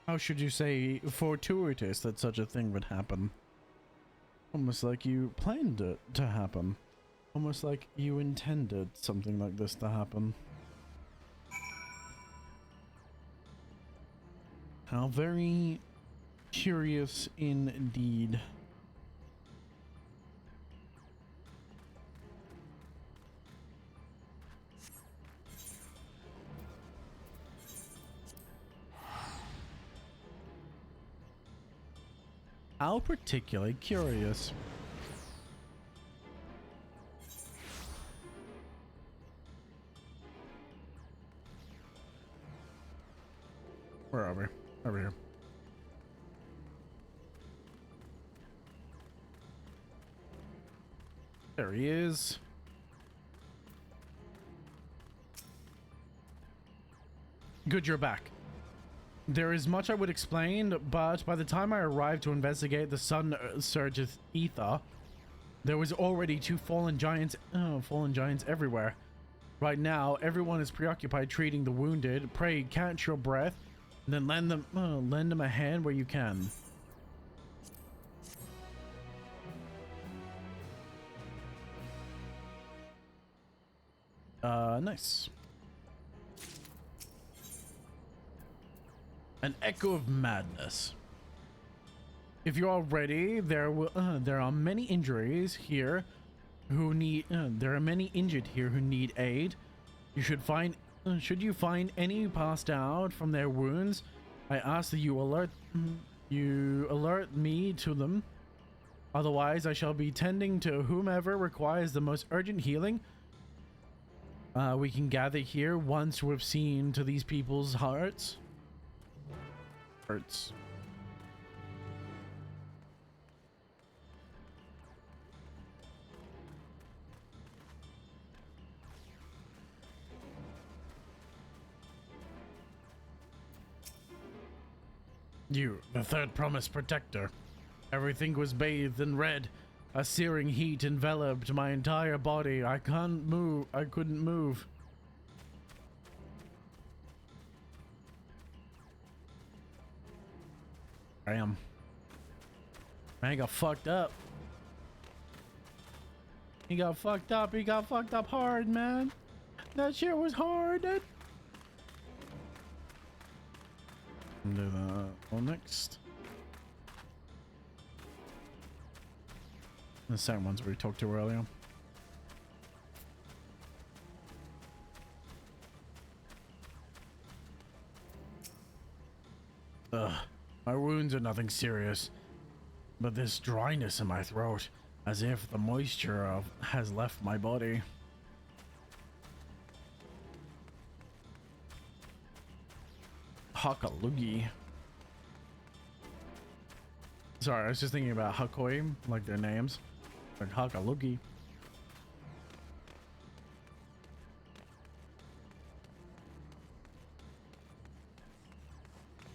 how should you say, fortuitous that such a thing would happen. Almost like you planned it to happen. Almost like you intended something like this to happen. How very curious indeed. How particularly curious. Where are we? Over here. There he is. Good, you're back. There is much I would explain, but by the time I arrived to investigate the sun surge's ether, there was already two fallen giants everywhere. Right now, everyone is preoccupied treating the wounded. Pray catch your breath, and then lend them a hand where you can. Nice. An echo of madness. If you're all ready, there are many injuries here who need. There are many injured here who need aid. You should find. Should you find any passed out from their wounds, I ask that you alert me to them. Otherwise, I shall be tending to whomever requires the most urgent healing. We can gather here once we've seen to these people's hearts. You, the third promised protector. Everything was bathed in red. A searing heat enveloped my entire body. I couldn't move. Damn. Man got fucked up. He got fucked up. He got fucked up hard, man. That shit was hard. Do that one next. The second ones we talked to earlier. Ugh. My wounds are nothing serious, but this dryness in my throat, as if the moisture has left my body. Hakalugi. Sorry, I was just thinking about Hakoi, like their names. Like Hakalugi.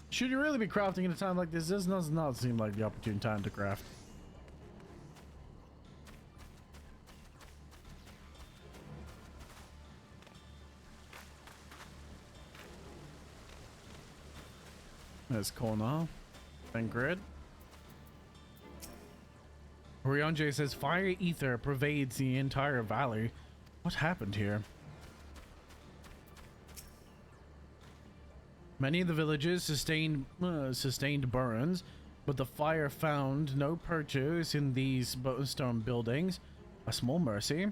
Should you really be crafting at a time like this? This does not seem like the opportune time to craft. That's cool now. And grid. Ryonjay says fire ether pervades the entire valley. What happened here? Many of the villages sustained burns, but the fire found no purchase in these stone buildings. A small mercy.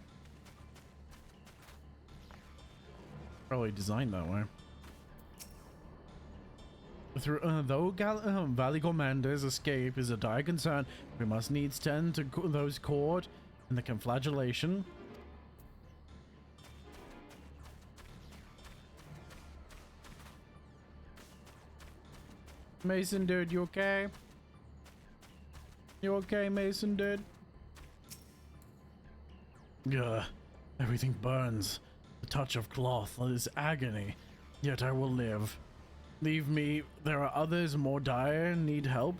Probably designed that way. Though Valley Commander's escape is a dire concern, we must needs tend to those caught in the conflagration. Mason dude, you okay? You okay, Mason dude? Ugh, everything burns. The touch of cloth is agony, yet I will live. Leave me. There are others more dire, need help.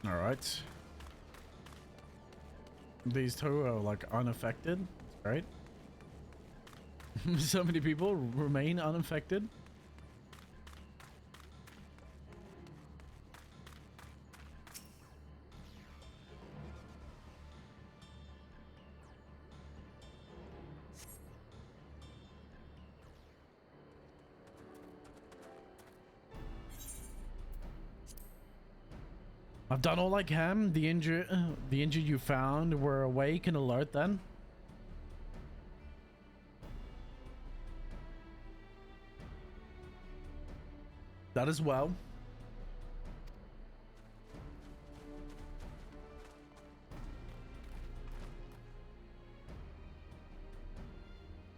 All right. these two are like unaffected, right? So many people remain unaffected. I've done all I can. The injured you found were awake and alert then? That as well.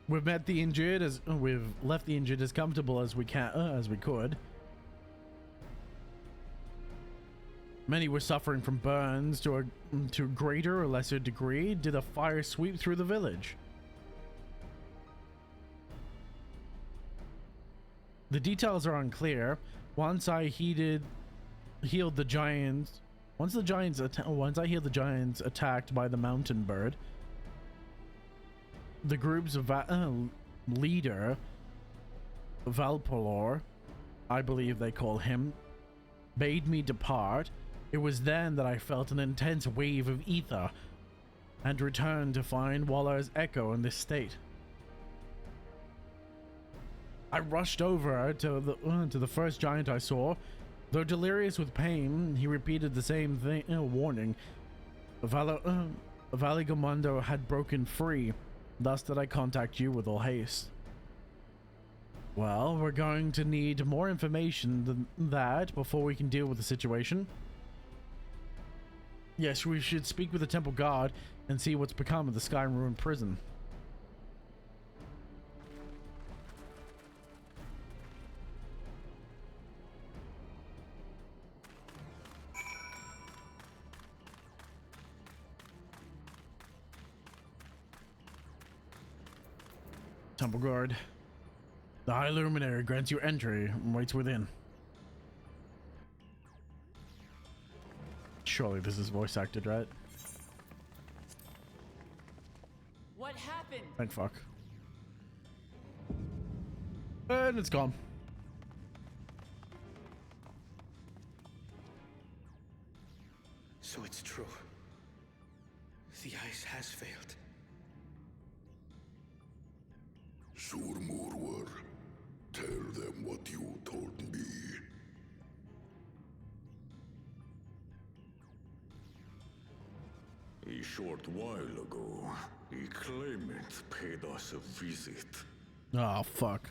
We've met the injured as we've left the injured as comfortable as we can, as we could. Many were suffering from burns to a greater or lesser degree. Did a fire sweep through the village? The details are unclear. Once I healed the giants. Once I healed the giants attacked by the mountain bird, the group's leader, Valpolor, I believe they call him, bade me depart. It was then that I felt an intense wave of ether and returned to find Waller's echo in this state. I rushed over to the first giant I saw. Though delirious with pain, he repeated the same thing, warning. Valigamundo had broken free, thus did I contact you with all haste. Well, we're going to need more information than that before we can deal with the situation. Yes, we should speak with the temple guard and see what's become of the Sky Ruin prison. Temple guard. The High Luminary grants you entry and waits within. Surely this is voice acted, right? What happened? Thank fuck. And it's gone. So it's true. The ice has failed. Surmurwar, tell them what you told me. A short while ago, a claimant paid us a visit. Oh, fuck.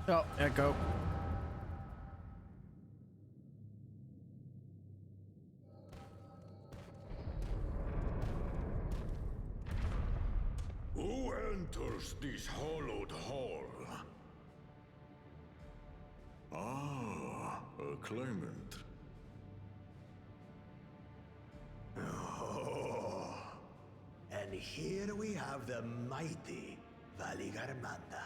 Oh, echo. Who enters this hallowed hall? Ah, a claimant. Oh, and here we have the mighty Valigarmanda.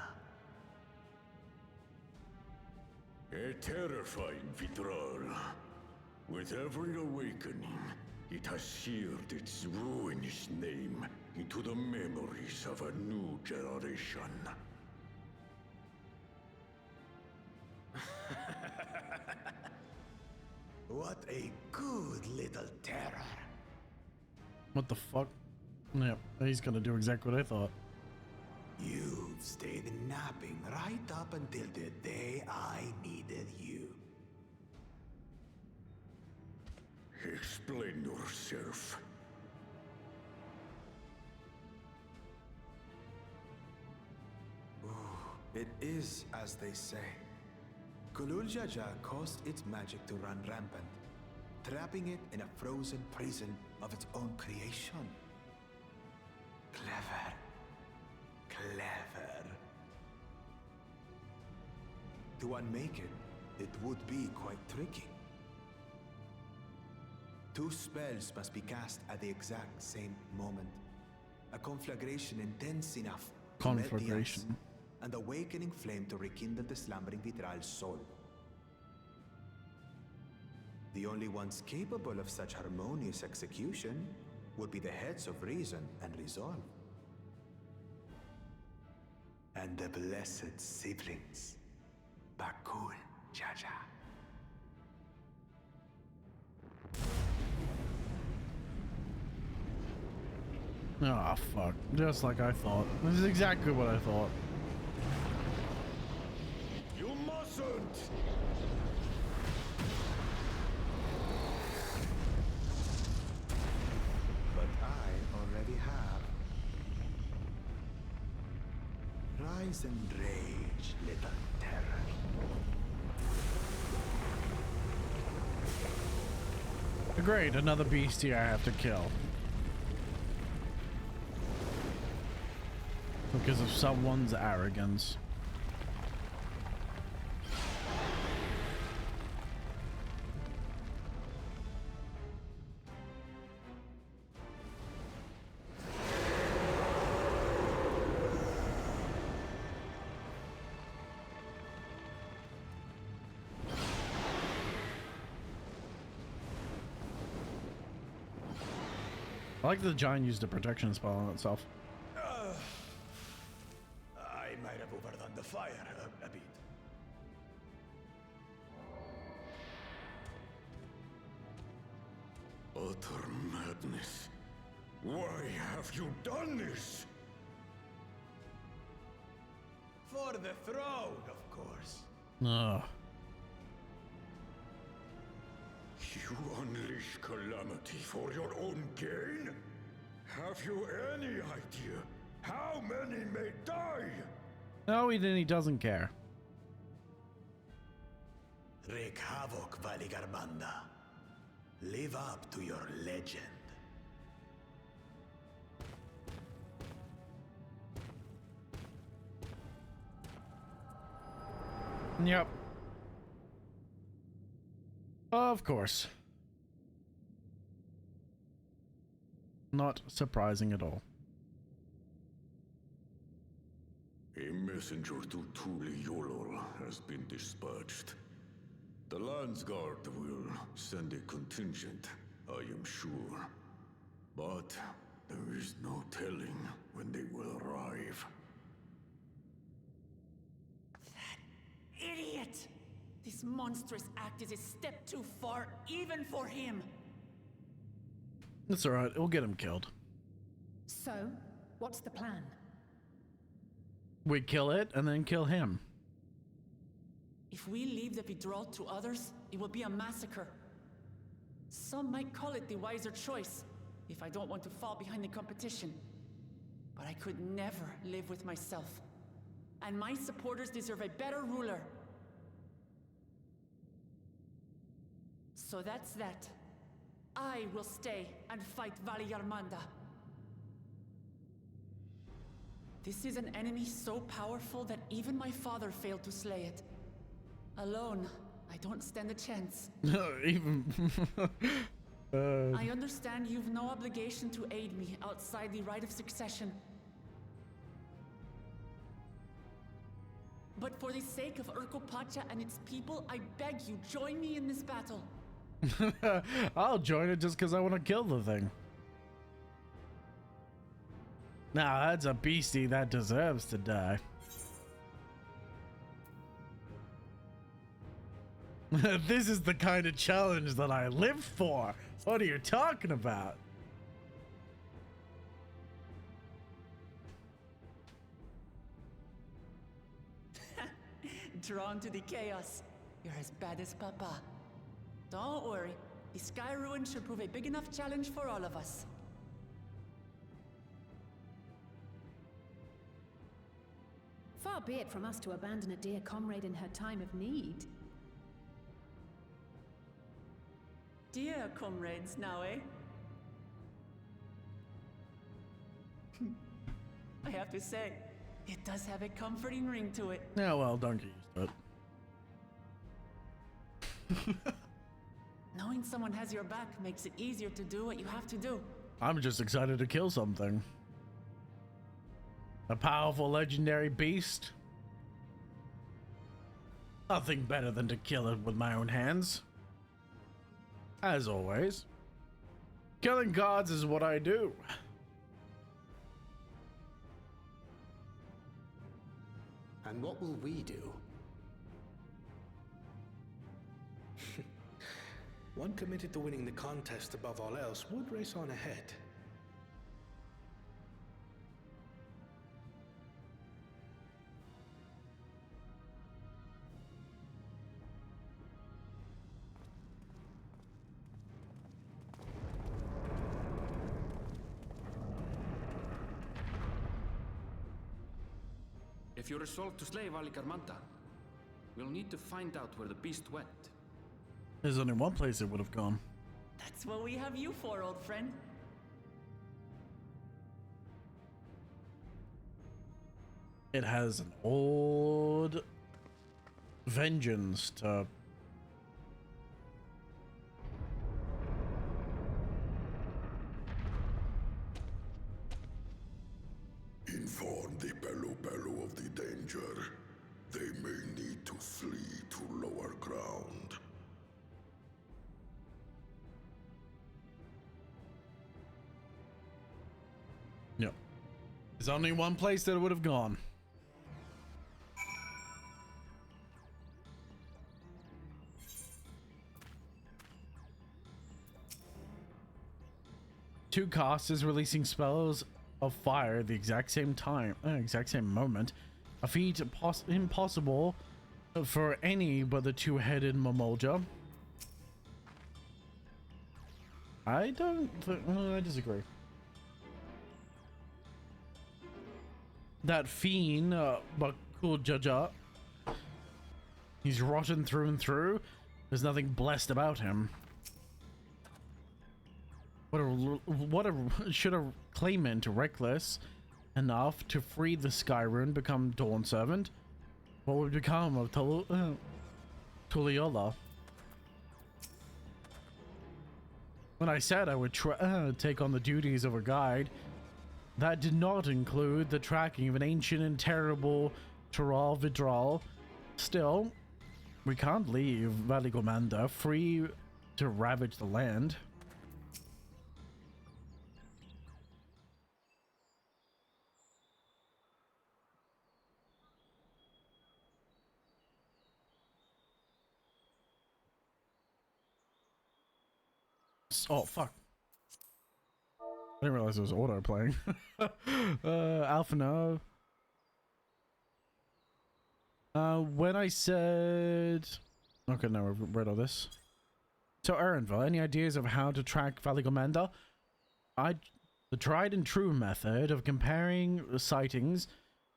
A terrifying Vitral. With every awakening, it has seared its ruinous name into the memories of a new generation. What a good little terror. What the fuck? Yep, he's gonna do exactly what I thought. You've stayed napping right up until the day I needed you. Explain yourself. It is as they say. Kulul Jaja caused its magic to run rampant, trapping it in a frozen prison of its own creation. Clever. Clever. To unmake it, it would be quite tricky. 2 spells must be cast at the exact same moment. A conflagration intense enough to melt the ice, Conflagration. and awakening flame to rekindle the slumbering Vitral's soul. The only ones capable of such harmonious execution would be the heads of reason and resolve. And the blessed siblings, Bakul Jaja. Oh, fuck. Just like I thought. This is exactly what I thought. You mustn't! But I already have. Rise and rage, little terror. Great, another beastie I have to kill. Because of someone's arrogance. I like that the giant used a protection spell on itself. I might have overdone the fire a bit. Utter madness. Why have you done this? For the throne, of course. Ugh. You unleash calamity for your own gain? Have you any idea how many may die? No, he doesn't care. Wreak havoc, Valigarmanda. Live up to your legend. Yep. Of course. Not surprising at all. A messenger to Tuli Yolol has been dispatched. The Landsguard will send a contingent, I am sure. But there is no telling when they will arrive. Idiot! This monstrous act is a step too far, even for him. That's alright, we'll get him killed. So, what's the plan? We kill it and then kill him. If we leave the Vidral to others, it will be a massacre. Some might call it the wiser choice, if I don't want to fall behind the competition. But I could never live with myself. And my supporters deserve a better ruler. So that's that. I will stay and fight Valigarmanda. This is an enemy so powerful that even my father failed to slay it. Alone, I don't stand a chance. Even. I understand you've no obligation to aid me outside the right of succession. But for the sake of Urkopacha and its people, I beg you, join me in this battle. I'll join it just because I want to kill the thing. Now that's a beastie that deserves to die. This is the kind of challenge that I live for. What are you talking about? Drawn to the chaos. You're as bad as Papa. Don't worry. The Sky Ruin should prove a big enough challenge for all of us. Far be it from us to abandon a dear comrade in her time of need. Dear comrades, now, eh? I have to say, it does have a comforting ring to it. Yeah, well, don't get used to it. Knowing someone has your back makes it easier to do what you have to do. I'm just excited to kill something. A powerful legendary beast. Nothing better than to kill it with my own hands. As always, killing gods is what I do. And what will we do? One committed to winning the contest above all else would race on ahead. If you're resolved to slay Valicarmanta, we'll need to find out where the beast went. There's only one place it would have gone. That's what we have you for, old friend. It has an old vengeance to... Inform the Belu of the danger. They may need to flee to lower ground. Yep. There's only one place that it would have gone. Two casters releasing spells of fire at the exact same moment. A feat impossible for any but the two-headed Mamolja. I disagree. That fiend, Bakul Jaja, he's rotten through and through. There's nothing blessed about him. Should a claimant reckless enough to free the Skyrune become Dawn Servant? What would become of Tuliola? When I said I would take on the duties of a guide, that did not include the tracking of an ancient and terrible Tural Vidral. Still, we can't leave Valigomanda free to ravage the land. Oh, fuck. I didn't realize it was auto playing. Alpha no. When I said... Okay, no, we've read all this. So, Erenville, any ideas of how to track Valigomanda? The tried and true method of comparing sightings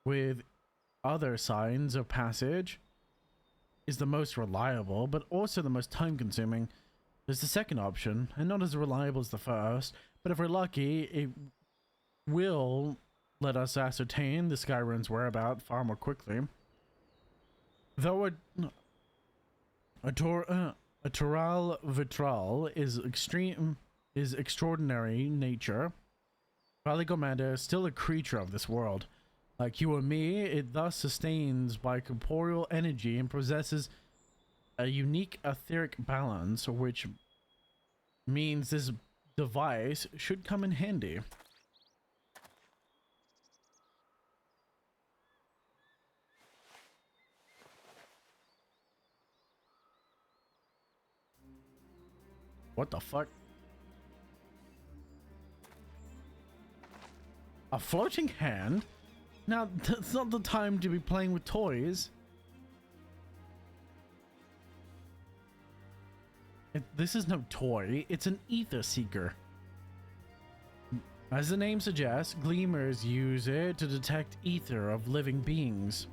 with other signs of passage is the most reliable, but also the most time-consuming. There's the second option, and not as reliable as the first, but if we're lucky, it will let us ascertain the Skyrune's whereabouts far more quickly. Though a Tural Vitral is extraordinary nature, Valigomanda is still a creature of this world. Like you and me, it thus sustains by corporeal energy and possesses a unique etheric balance, which means this device should come in handy. What the fuck? A floating hand? Now, that's not the time to be playing with toys. This is no toy, it's an ether seeker. As the name suggests, gleamers use it to detect ether of living beings.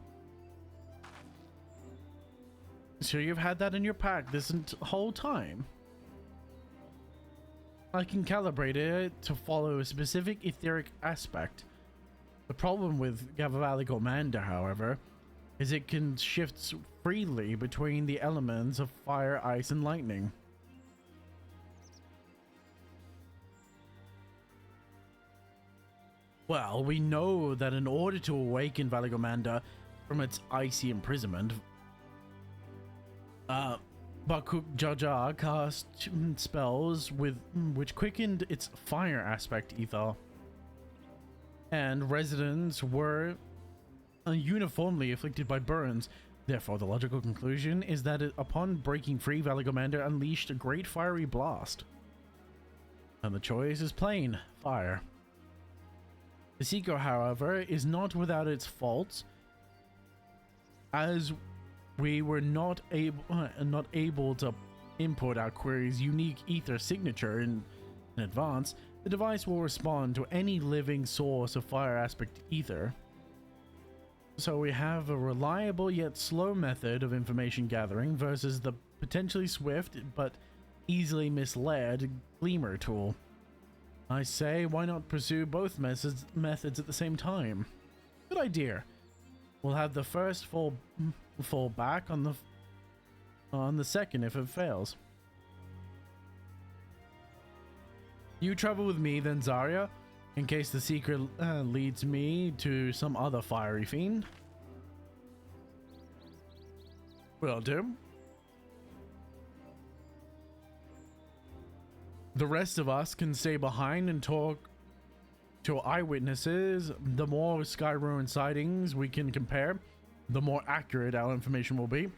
So you've had that in your pack this whole time? I can calibrate it to follow a specific etheric aspect. The problem with Valigomanda, however, is it can shift freely between the elements of fire, ice, and lightning. Well, we know that in order to awaken Valigomanda from its icy imprisonment, Bakuk Jaja cast spells which quickened its fire aspect ether, and residents were uniformly afflicted by burns. Therefore, the logical conclusion is that upon breaking free, Valigomander unleashed a great fiery blast. And the choice is plain: fire. The Seeker, however, is not without its faults, as we were not able to input our query's unique ether signature in advance. The device will respond to any living source of fire aspect ether. So we have a reliable yet slow method of information gathering versus the potentially swift but easily misled Gleamer tool. I say, why not pursue both methods at the same time? Good idea. We'll have the first fall back on the second if it fails. You travel with me then, Zarya, in case the secret leads me to some other fiery fiend. Will do. The rest of us can stay behind and talk to eyewitnesses. The more Skyruin sightings we can compare, the more accurate our information will be.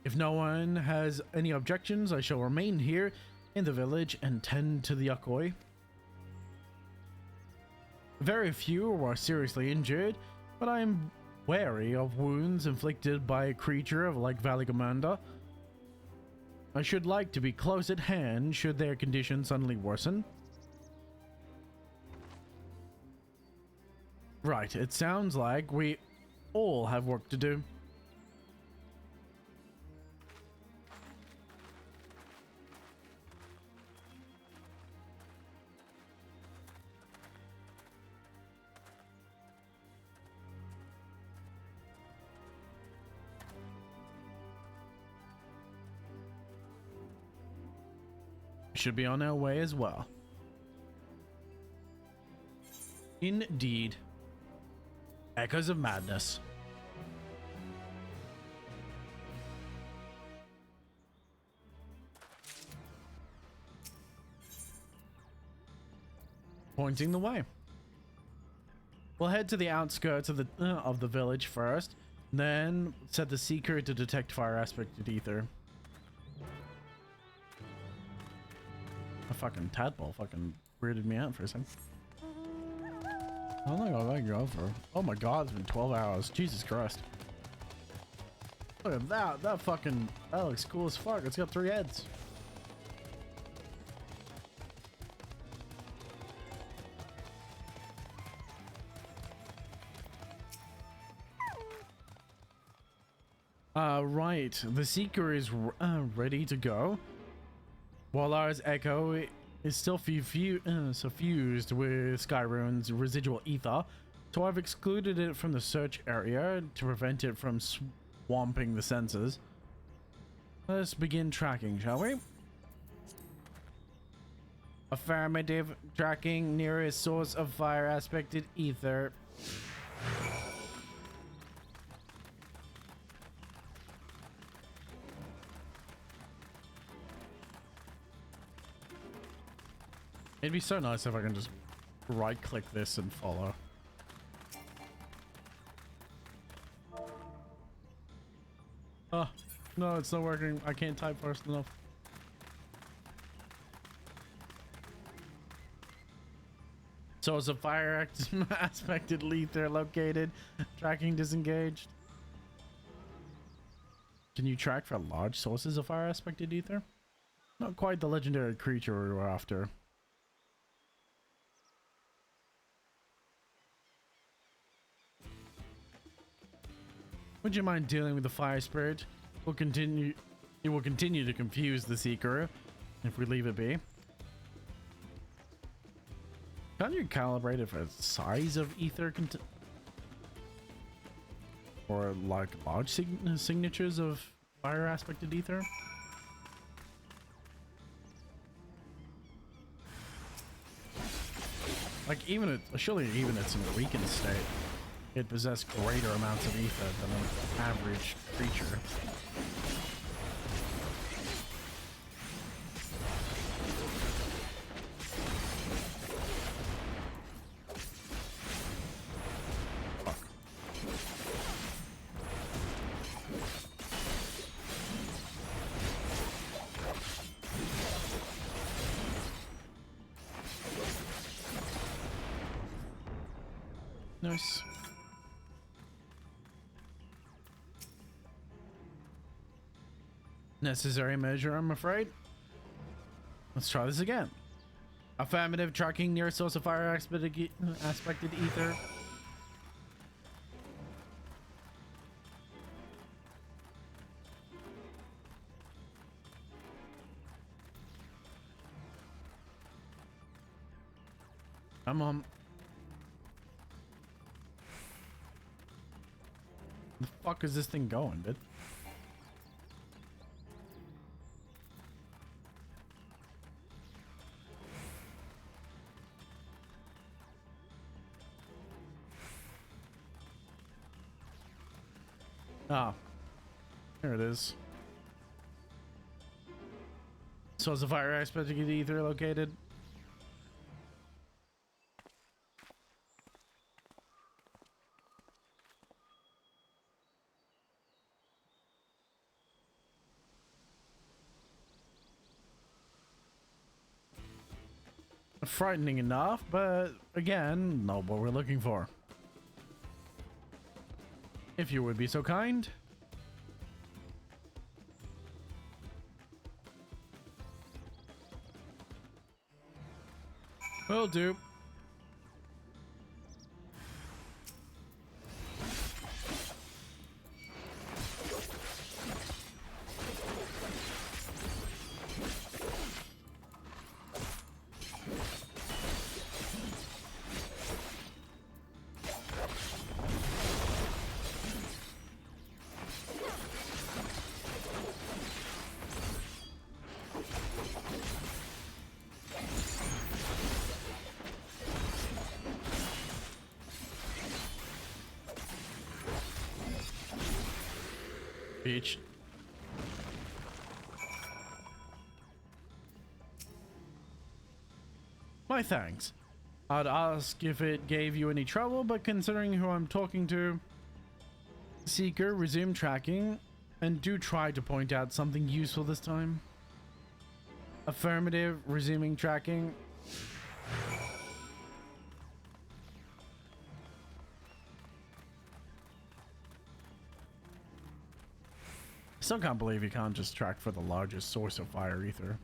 If no one has any objections, I shall remain here in the village and tend to the Yokoi. Very few are seriously injured, but I am wary of wounds inflicted by a creature like Valigomander. I should like to be close at hand should their condition suddenly worsen. Right, it sounds like we all have work to do. Should be on our way as well. Indeed. Echoes of madness. Pointing the way. We'll head to the outskirts of the village first, then set the Seeker to detect fire aspected ether. A fucking tadpole fucking weirded me out for a second. How long have I go for? Oh my god, it's been 12 hours. Jesus Christ. Look at that. That looks cool as fuck. It's got 3 heads. Right. The Seeker is ready to go. Wallar's Echo is still suffused with Skyruin's residual ether, so I've excluded it from the search area to prevent it from swamping the senses. Let's begin tracking, shall we? Affirmative. Tracking nearest source of fire aspected ether. It'd be so nice if I can just right click this and follow. Oh, no, it's not working. I can't type fast enough. Source of fire aspected ether located. Tracking disengaged. Can you track for large sources of fire aspected ether? Not quite the legendary creature we were after. Would you mind dealing with the fire spirit? It will continue to confuse the Seeker if we leave it be. Can't you calibrate it for size of ether or like large signatures of fire aspected ether? Like surely even it's in a weakened state, it possessed greater amounts of ether than an average creature. Nice. Necessary measure, I'm afraid. Let's try this again. Affirmative, tracking near source of fire aspected ether. Come on. The fuck is this thing going, dude? Ah, here it is. Source of fire aspected ether located. Frightening enough, but again, not what we're looking for. If you would be so kind. Will do. Beach. My thanks. I'd ask if it gave you any trouble, but considering who I'm talking to, Seeker, resume tracking, and do try to point out something useful this time. Affirmative, resuming tracking. Still can't believe you can't just track for the largest source of fire ether.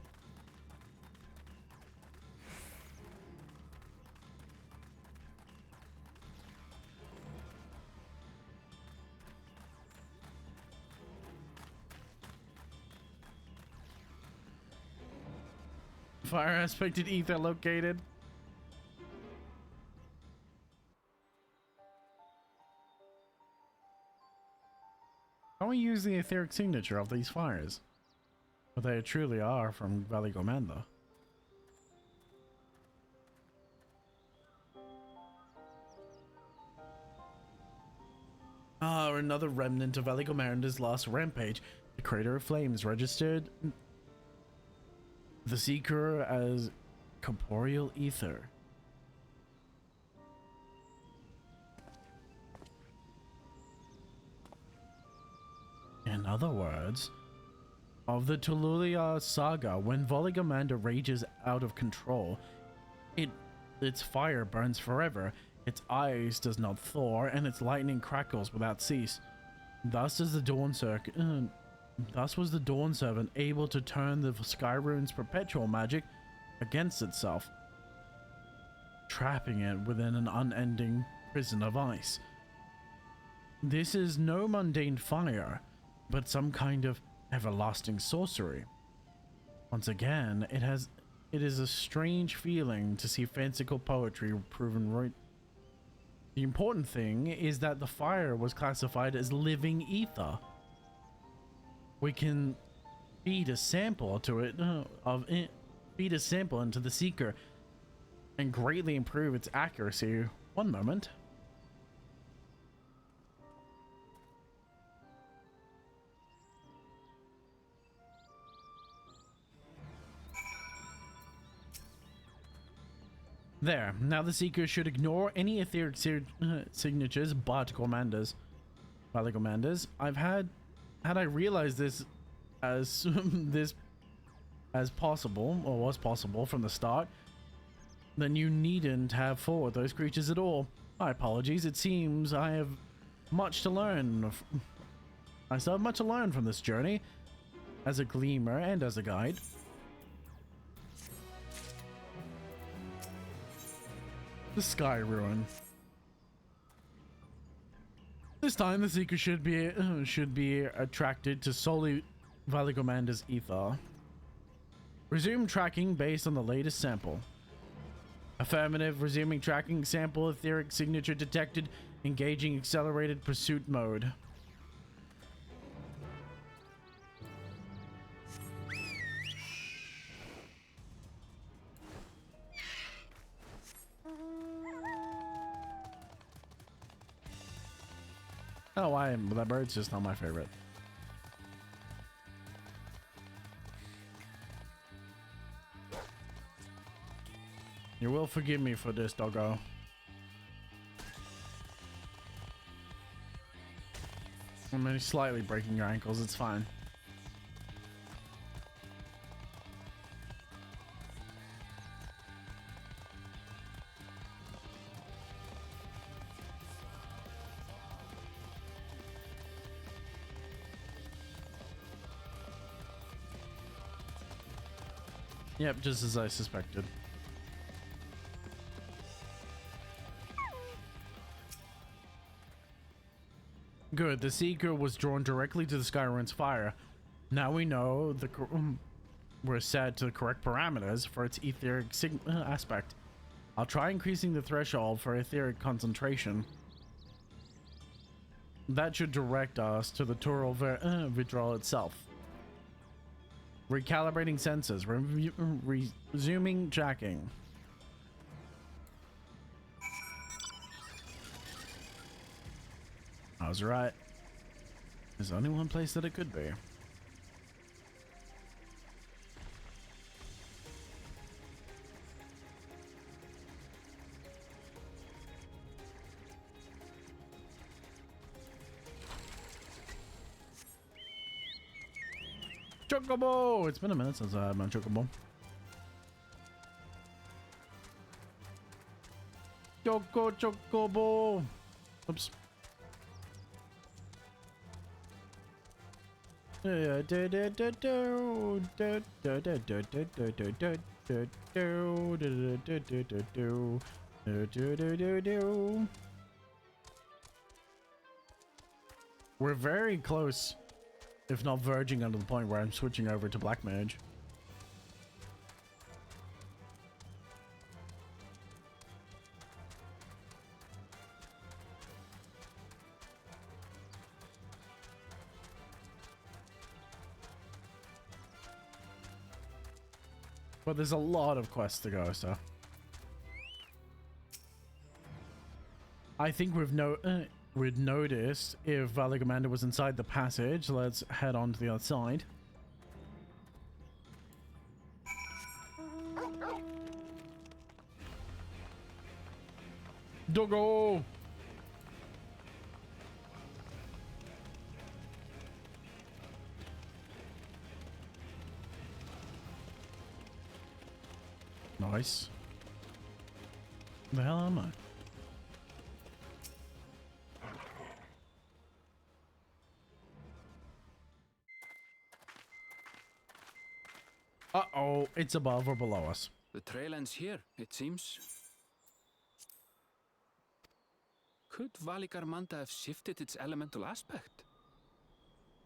Fire aspected ether located. Can we use the etheric signature of these fires? But they truly are from Valley Gomanda. Ah, another remnant of Valley Gomanda's last rampage. The Crater of Flames registered the Seeker as corporeal ether. In other words, of the Tululia saga, when Valley Gomanda rages out of control, its fire burns forever, its eyes does not thaw, and its lightning crackles without cease. Thus was the Dawn Servant able to turn the Skyrune's perpetual magic against itself, trapping it within an unending prison of ice. This is no mundane fire, but some kind of everlasting sorcery. Once again, it is a strange feeling to see fanciful poetry proven right. The important thing is that the fire was classified as living ether. We can feed a sample to it, feed a sample into the Seeker and greatly improve its accuracy. One moment. There. Now the Seeker should ignore any etheric signatures but Gomanda's. Valley Gomanda's. Had I realized this as possible, or was possible from the start, then you needn't have fought those creatures at all. My apologies. It seems I have much to learn. I still have much to learn from this journey, as a gleaner and as a guide. The Sky Ruin. This time, the seeker should be attracted to solely Valigomanda's ether. Resume tracking based on the latest sample. Affirmative. Resuming tracking. Sample etheric signature detected. Engaging accelerated pursuit mode. Oh, why? That bird's just not my favorite. You will forgive me for this, doggo. I'm only slightly breaking your ankles, it's fine. Yep, just as I suspected. Good, the Seeker was drawn directly to the Skyruin's fire. Now we know we're set to the correct parameters for its etheric aspect. I'll try increasing the threshold for etheric concentration. That should direct us to the Taural Vidral itself. Recalibrating sensors. Resuming tracking. I was right. There's only one place that it could be. Chocobo! It's been a minute since I had my Chocobo. Chocobo! Oops. We're very close, if not verging onto the point where I'm switching over to Black Mage. But there's a lot of quests to go, so I think we'd noticed if Valigamanda was inside the passage. Let's head on to the other side. Doggo! Nice. The hell am I? Uh-oh, it's above or below us. The trail ends here, it seems. Could Valigarmanda have shifted its elemental aspect?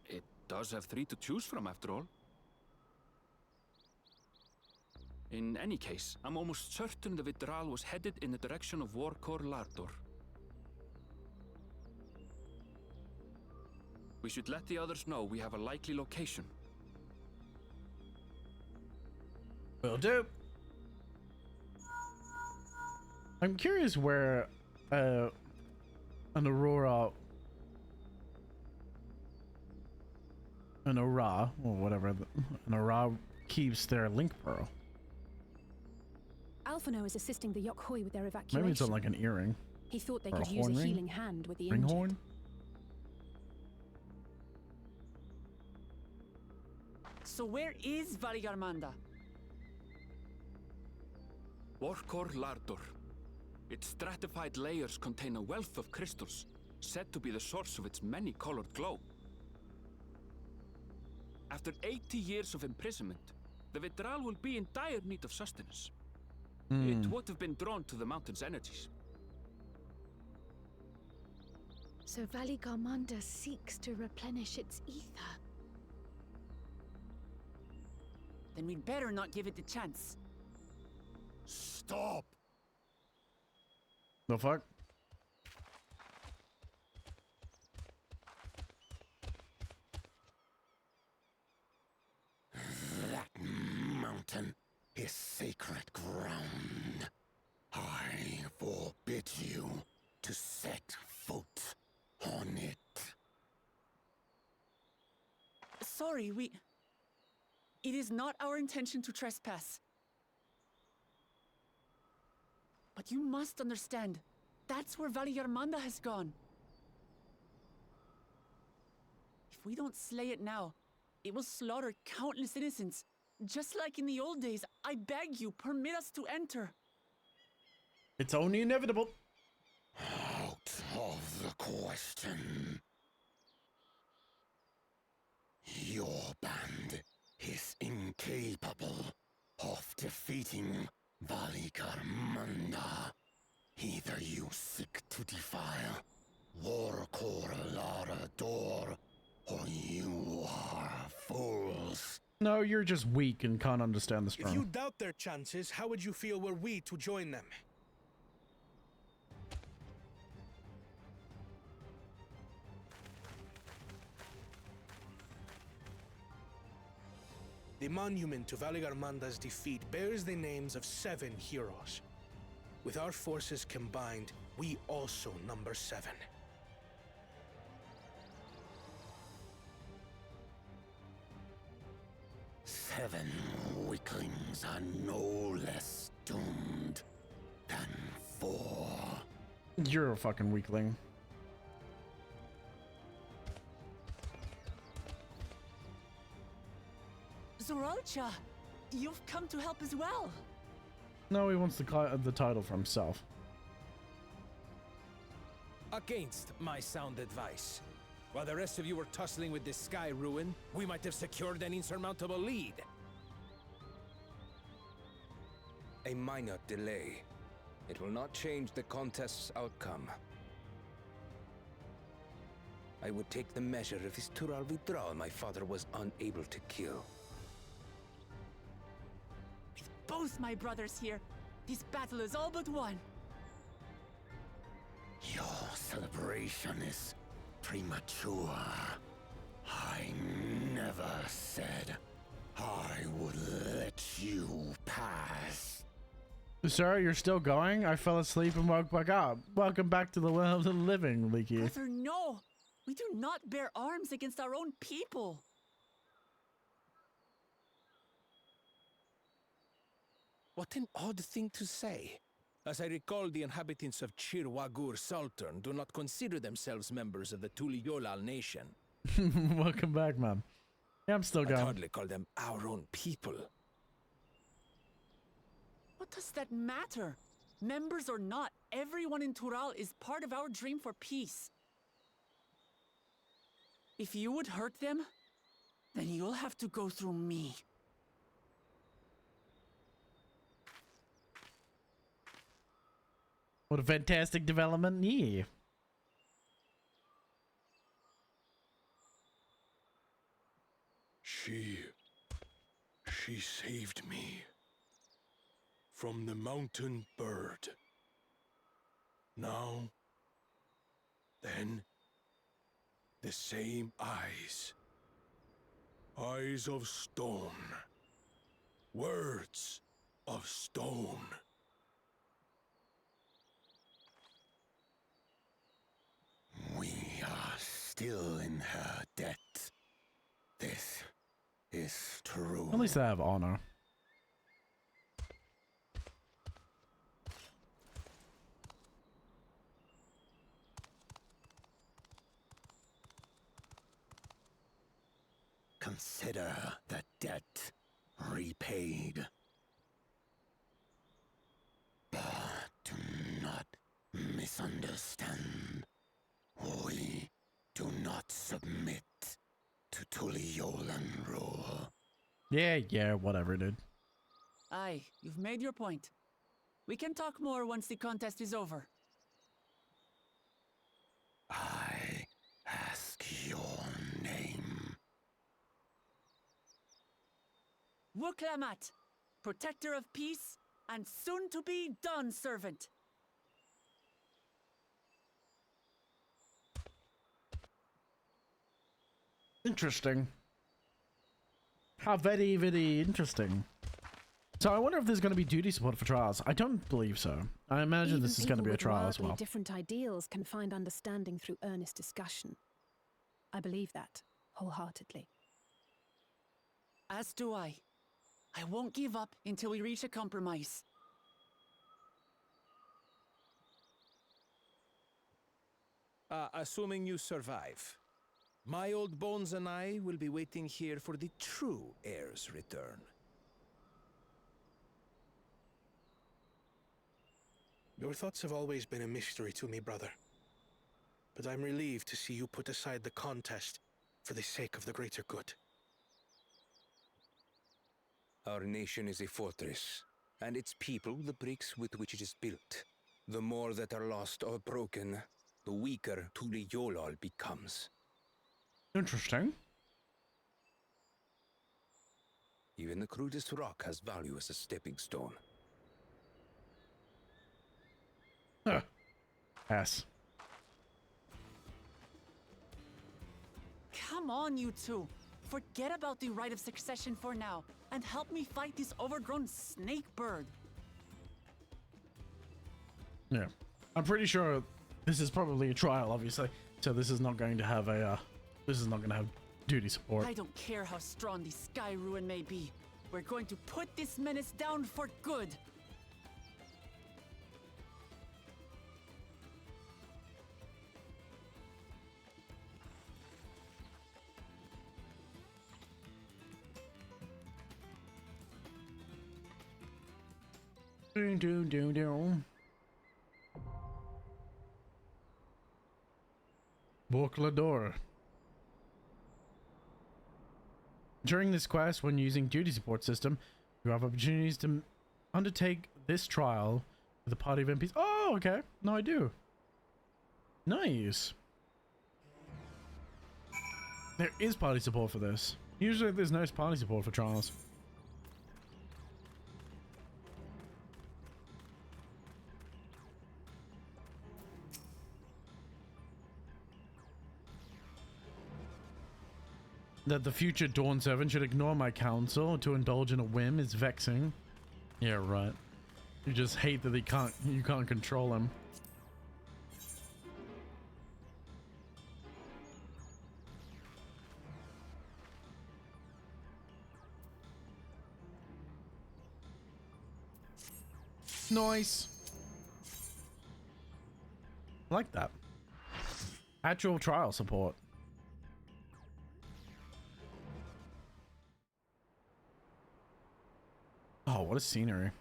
It does have 3 to choose from, after all. In any case, I'm almost certain the Vidral was headed in the direction of Warkor Lardor. We should let the others know we have a likely location. Will do. I'm curious where an Aura, or whatever, an Aura keeps their link pearl. Alphino is assisting the Yokhui with their evacuation. Maybe it's on like an earring. He thought they or could a use a horn ring? healing hand with the Ring injured. horn? So where is Valigarmanda? Warkor Lardor. Its stratified layers contain a wealth of crystals, said to be the source of its many-colored glow. After 80 years of imprisonment, the Vitral will be in dire need of sustenance. It would have been drawn to the mountain's energies. So Valigarmanda seeks to replenish its ether. Then we'd better not give it the chance. Stop! The fuck? That mountain is sacred ground. I forbid you to set foot on it. Sorry, It is not our intention to trespass. But you must understand, that's where Valigarmanda has gone. If we don't slay it now, it will slaughter countless innocents. Just like in the old days, I beg you, permit us to enter. It's only inevitable. Out of the question. Your band is incapable of defeating Valigarmanda. Either you seek to defile Warcore Lara Door, or you are fools. No, you're just weak and can't understand the If you strong. doubt their chances, how would you feel were we to join them? The monument to Valigarmanda's defeat bears the names of 7 heroes. With our forces combined, we also number 7. Seven weaklings are no less doomed than 4. You're a fucking weakling. Zoralcha, you've come to help as well. No, he wants the title for himself. Against my sound advice. While the rest of you were tussling with this sky ruin, we might have secured an insurmountable lead. A minor delay. It will not change the contest's outcome. I would take the measure of this Tural Vitral my father was unable to kill. With both my brothers here, this battle is all but won. Your celebration is premature. I never said I would let you pass. Sir, you're still going? I fell asleep and woke back up. Welcome back to the world of the living, Leaky. Brother, no! We do not bear arms against our own people. What an odd thing to say. As I recall, the inhabitants of Chirwagur Sultan do not consider themselves members of the Tuliyolal nation. Welcome back, man. Yeah, I'm still I'd going. hardly call them our own people. What does that matter? Members or not, everyone in Tural is part of our dream for peace. If you would hurt them, then you'll have to go through me. What a fantastic development. Yeah. She saved me from the mountain bird. Now, then, the same eyes. Eyes of stone. Words of stone. We are still in her debt. This is true. At least I have honor. Consider the debt repaid. But do not misunderstand. We do not submit to Tuliolan rule. Yeah, whatever, dude. Aye, you've made your point. We can talk more once the contest is over. I ask your name. Wuklamat, protector of peace, and soon-to-be Dawn servant. Interesting. How very, very interesting. So I wonder if there's going to be duty support for trials. I don't believe so. I imagine Even this is going to people be a with trial as wildly well. different ideals can find understanding through earnest discussion. I believe that wholeheartedly. As do I. I won't give up until we reach a compromise. Assuming you survive, my old bones and I will be waiting here for the true heir's return. Your thoughts have always been a mystery to me, brother. But I'm relieved to see you put aside the contest for the sake of the greater good. Our nation is a fortress, and its people the bricks with which it is built. The more that are lost or broken, the weaker Tuliyolal becomes. Interesting. Even the crudest rock has value as a stepping stone. Huh. Yes. Come on, you two. Forget about the right of succession for now, and help me fight this overgrown snake bird. Yeah. I'm pretty sure this is probably a trial, obviously. So this is not going to have a, this is not going to have duty support. I don't care how strong the Sky Ruin may be. We're going to put this menace down for good. Booklador. During this quest, when using duty support system, you have opportunities to undertake this trial with a party of MPs. Oh, okay. No, I do. Nice. There is party support for this. Usually there's no party support for trials. That the future Dawn Servant should ignore my counsel to indulge in a whim is vexing. Yeah, right. You just hate that you can't control him. Nice. I like that. Actual trial support. Oh, what a scenery.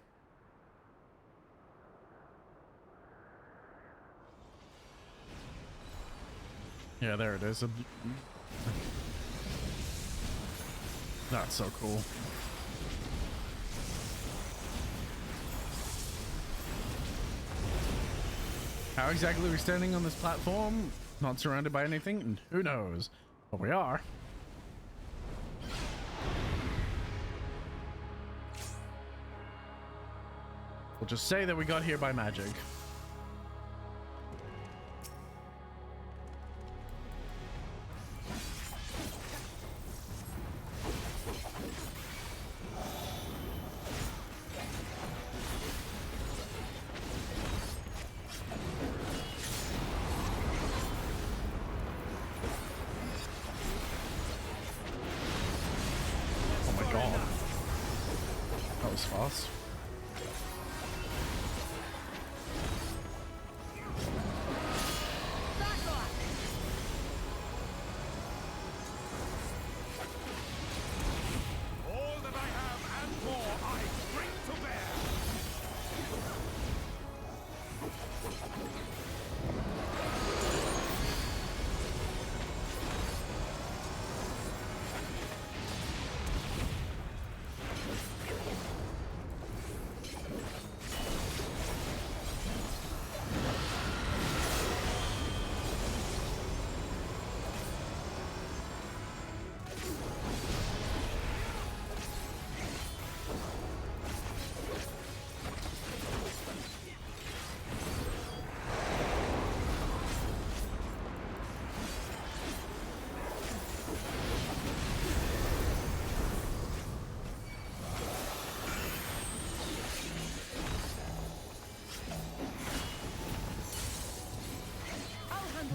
Yeah, there it is. That's so cool. How exactly are we standing on this platform? Not surrounded by anything? And who knows? But we are. We'll just say that we got here by magic. Oh my god. That was fast.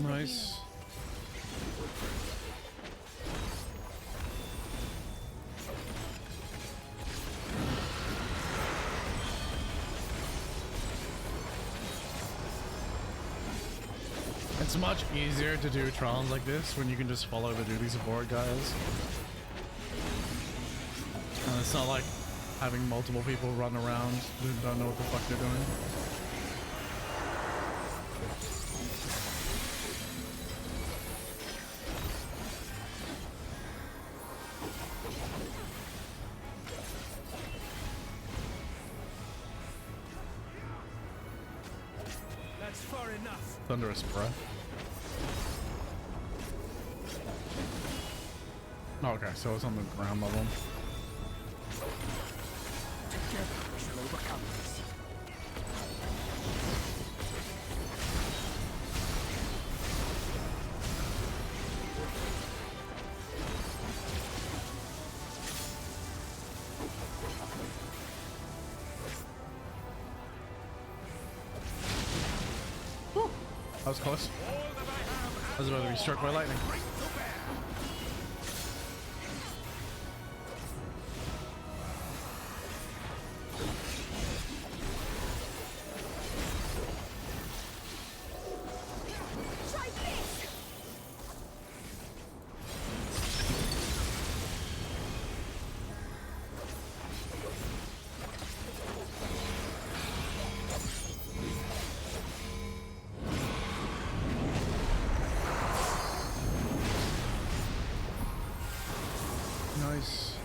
Nice. It's much easier to do trials like this when you can just follow the duty support guys. And it's not like having multiple people run around who don't know what the fuck they're doing. That's far enough. Thunderous breath. Okay, so it's on the ground level. Together we shall overcome this. That was close. I was about to be struck by lightning. Nice.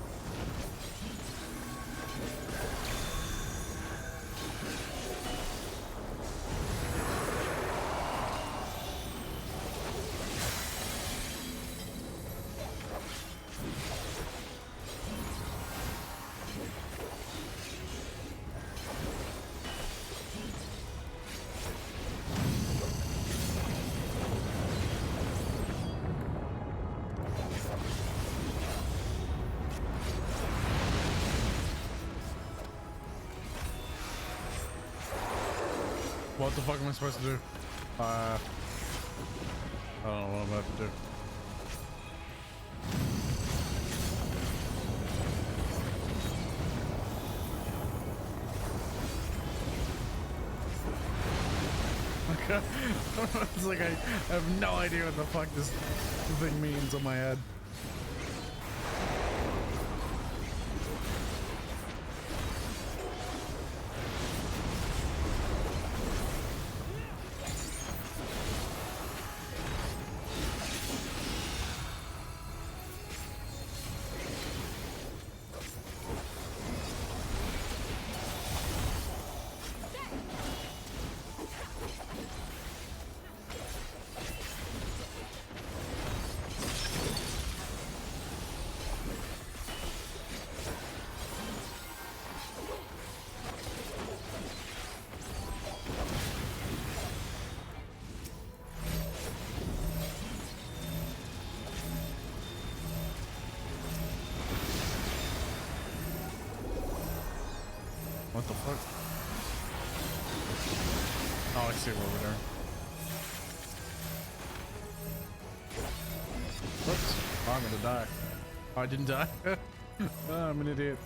What the fuck am I supposed to do? I don't know what I'm about to do. Okay. It's like I have no idea what the fuck this thing means on my head. What the fuck? Oh, I see him over there. Whoops. Oh, I'm gonna die. Oh, I didn't die. Oh, I'm an idiot.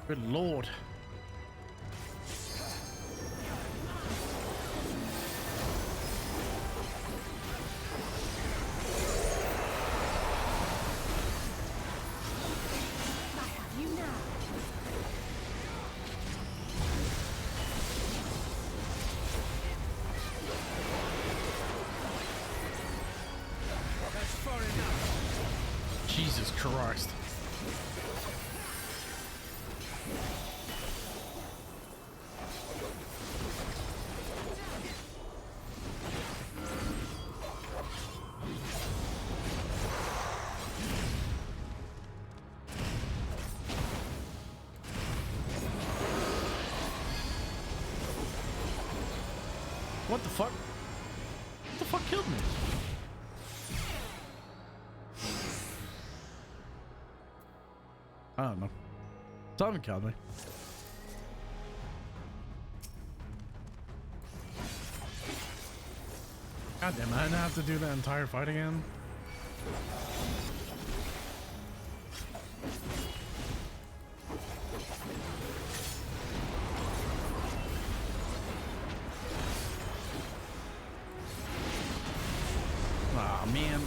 Good lord. That's far enough. Jesus Christ. What the fuck? What the fuck killed me? I don't know. Something killed me. God damn it, I didn't have to do that entire fight again. Aw, man.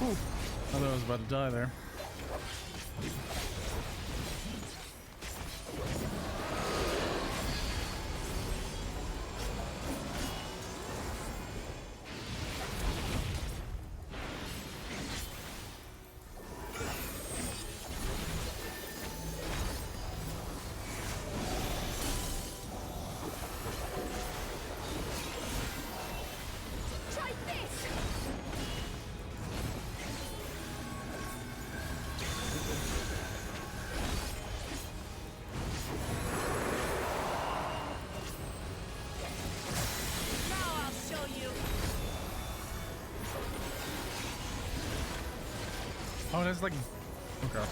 Ooh, I thought I was about to die there. Oh, that's like, okay.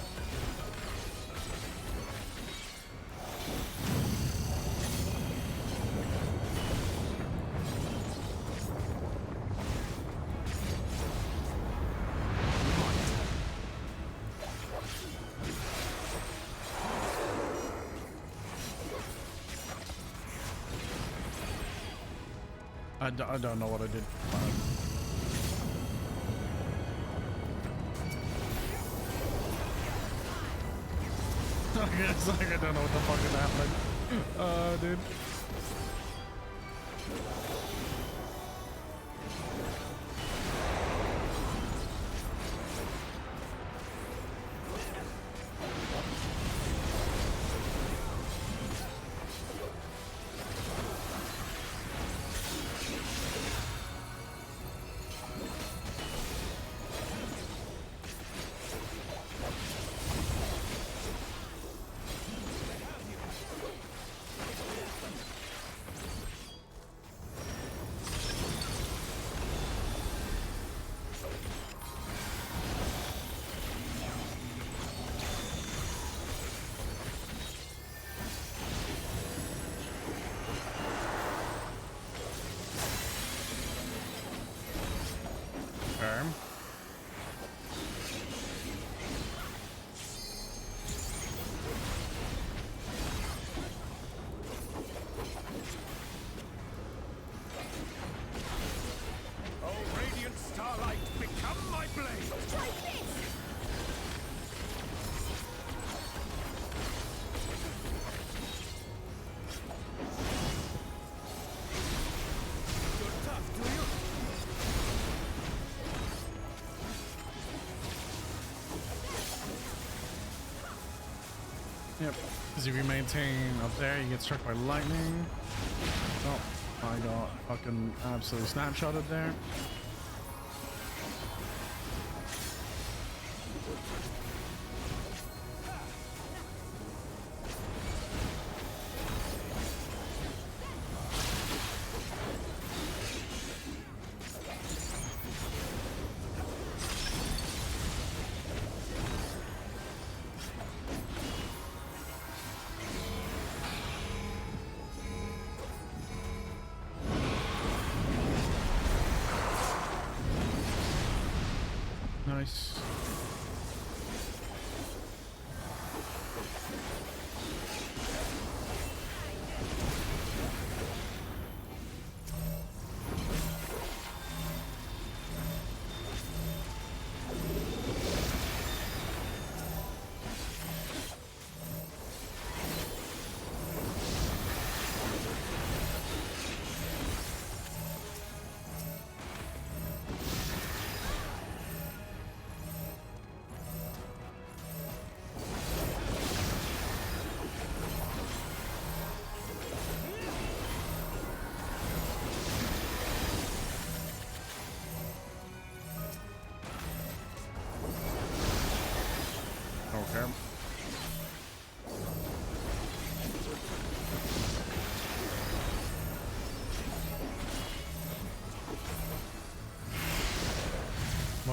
I don't know what I did. It's like I don't know what the fuck is happening. Dude. Yep, because if you maintain up there, you get struck by lightning. Oh, I got fucking absolutely snapshotted there. Nice.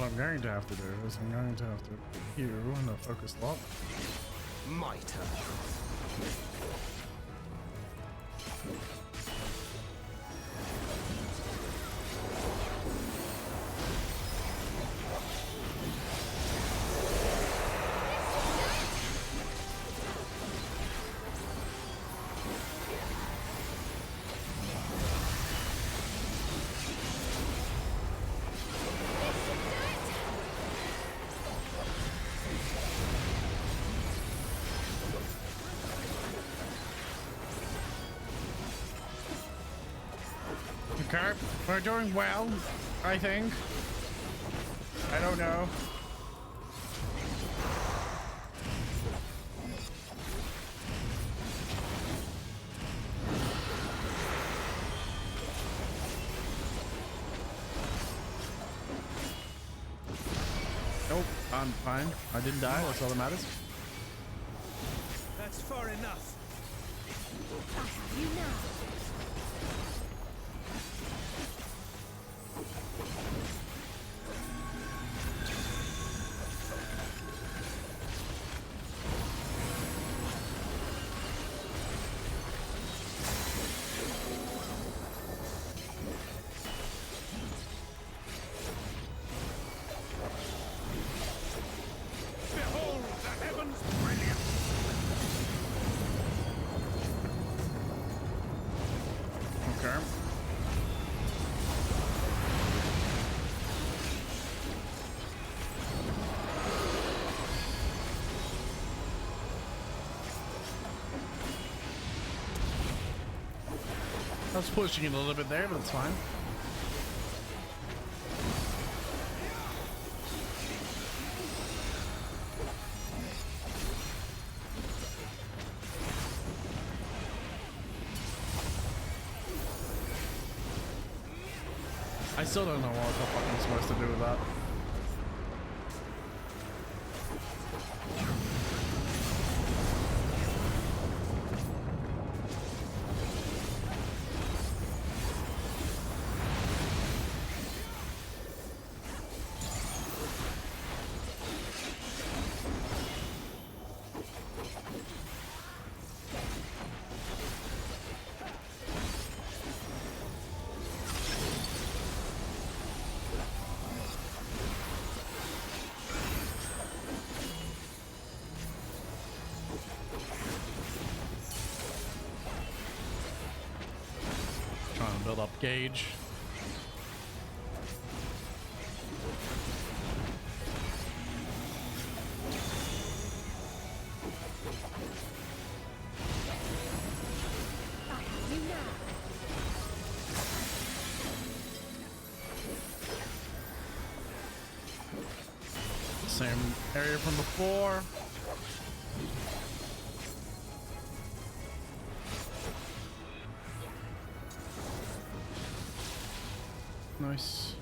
What I'm going to have to do is I'm going to have to put you in a focus lock. My turn. Okay, we're doing well, I think. I don't know. Nope, I'm fine. I didn't die, that's all that matters. That's far enough. I have you now. Behold the heavens brilliant. Okay. I was pushing it a little bit there, but it's fine. I still don't know what the fuck I'm supposed to do with that. Trying to build up gauge. I have you now. Same area from before. Nice.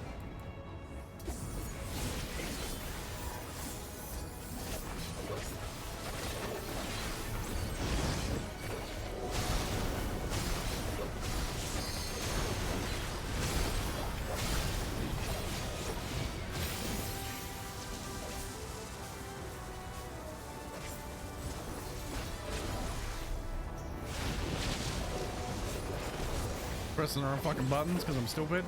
Pressing the wrong fucking buttons because I'm stupid.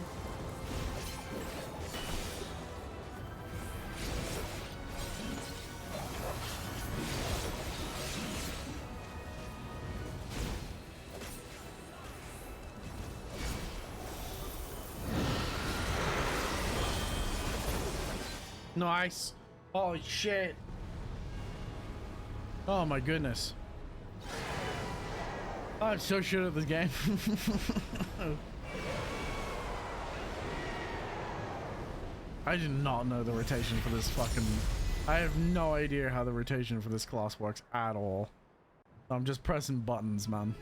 Nice. Holy shit. Oh my goodness. I'm so shit at this game. I did not know the rotation for this fucking... I have no idea how the rotation for this class works at all. I'm just pressing buttons, man.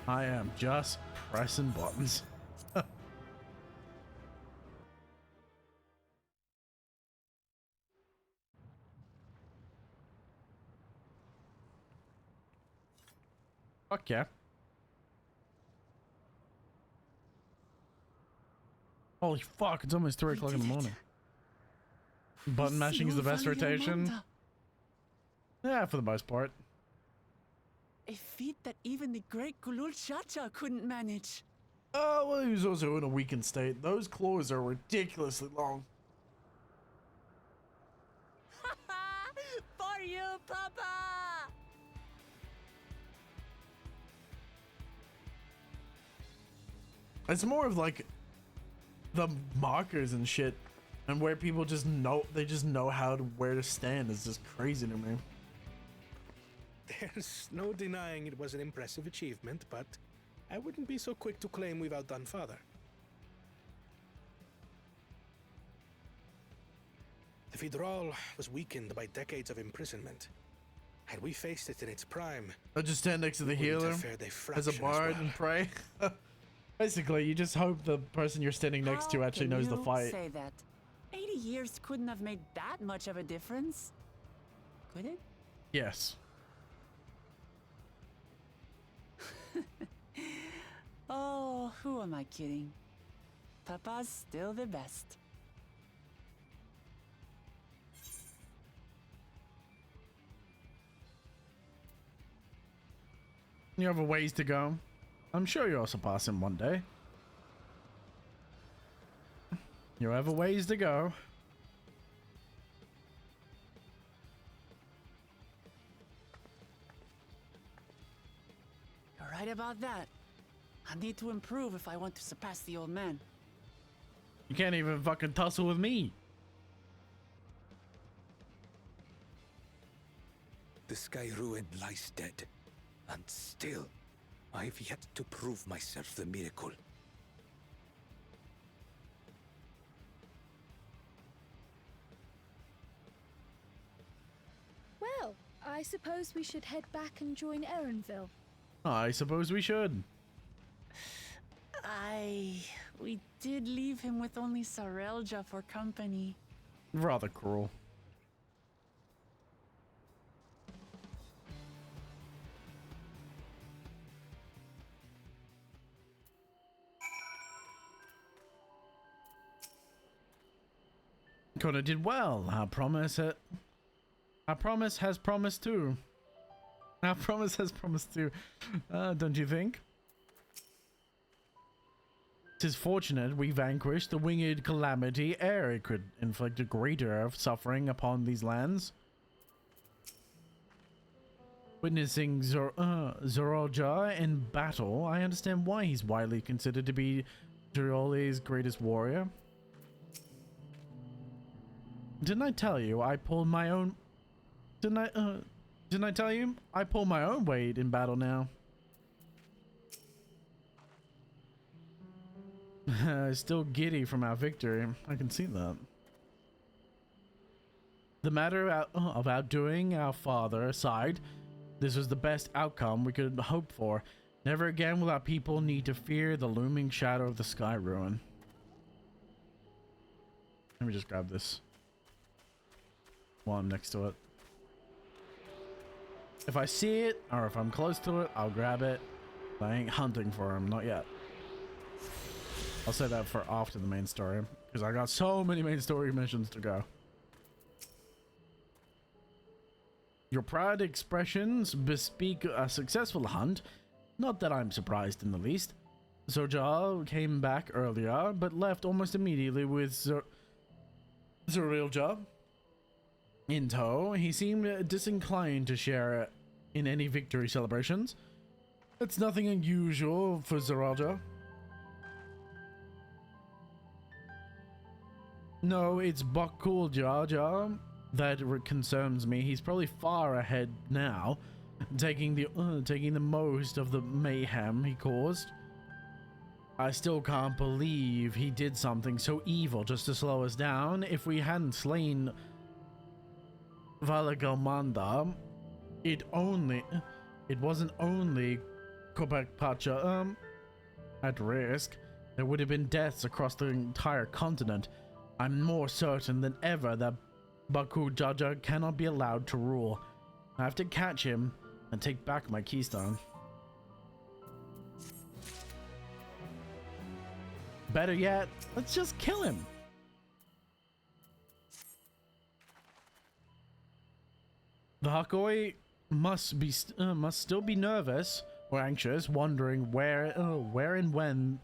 I am just pressing buttons. Fuck yeah. Holy fuck, it's almost 3 o'clock in the morning. Button mashing is the best rotation. Yeah, for the most part. A feat that even the great Kulul Chacha couldn't manage. Oh, well, he was also in a weakened state. Those claws are ridiculously long. For you, Papa! It's more of like the markers and shit, and where people just know, they just know where to stand is just crazy to me. There's no denying it was an impressive achievement, but I wouldn't be so quick to claim we've outdone Father. The Vidral was weakened by decades of imprisonment. Had we faced it in its prime, I'll just stand next to the healer as a bard and pray. Basically, you just hope the person you're standing next to actually knows the fight. Say that 80 years couldn't have made that much of a difference, could it? Yes. Oh, who am I kidding? Papa's still the best. You have a ways to go. I'm sure you'll surpass him one day. You have a ways to go. You're right about that. I need to improve if I want to surpass the old man. You can't even fucking tussle with me. The Sky Ruin lies dead, and still, I've yet to prove myself the miracle. Well, I suppose we should head back and join Erenville. I suppose we should. We did leave him with only Sarelja for company. Rather cruel. Coda did well. Our promise has promised too. Our promise has promised too. Don't you think? 'Tis fortunate we vanquished the winged calamity ere it could inflict a greater suffering upon these lands. Witnessing Zoralja in battle, I understand why he's widely considered to be Jorioli's greatest warrior. Didn't I tell you I pulled my own... Didn't I tell you? I pull my own weight in battle now. Still giddy from our victory. I can see that. The matter of outdoing our father aside, this was the best outcome we could hope for. Never again will our people need to fear the looming shadow of the Sky Ruin. Let me just grab this while I'm next to it. If I see it, or if I'm close to it, I'll grab it. I ain't hunting for him, not yet. I'll say that for after the main story, because I got so many main story missions to go. Your proud expressions bespeak a successful hunt. Not that I'm surprised in the least. Zorja came back earlier, but left almost immediately with Zorilja in tow. He seemed disinclined to share in any victory celebrations. It's nothing unusual for Zorilja. No, it's Bakulja that concerns me. He's probably far ahead now, taking the most of the mayhem he caused. I still can't believe he did something so evil just to slow us down. If we hadn't slain Valagalmanda, it wasn't only Kopakpacha at risk. There would have been deaths across the entire continent. I'm more certain than ever that Baku Jaja cannot be allowed to rule. I have to catch him and take back my keystone. Better yet, let's just kill him. The Hakoi must still be nervous or anxious, wondering where and when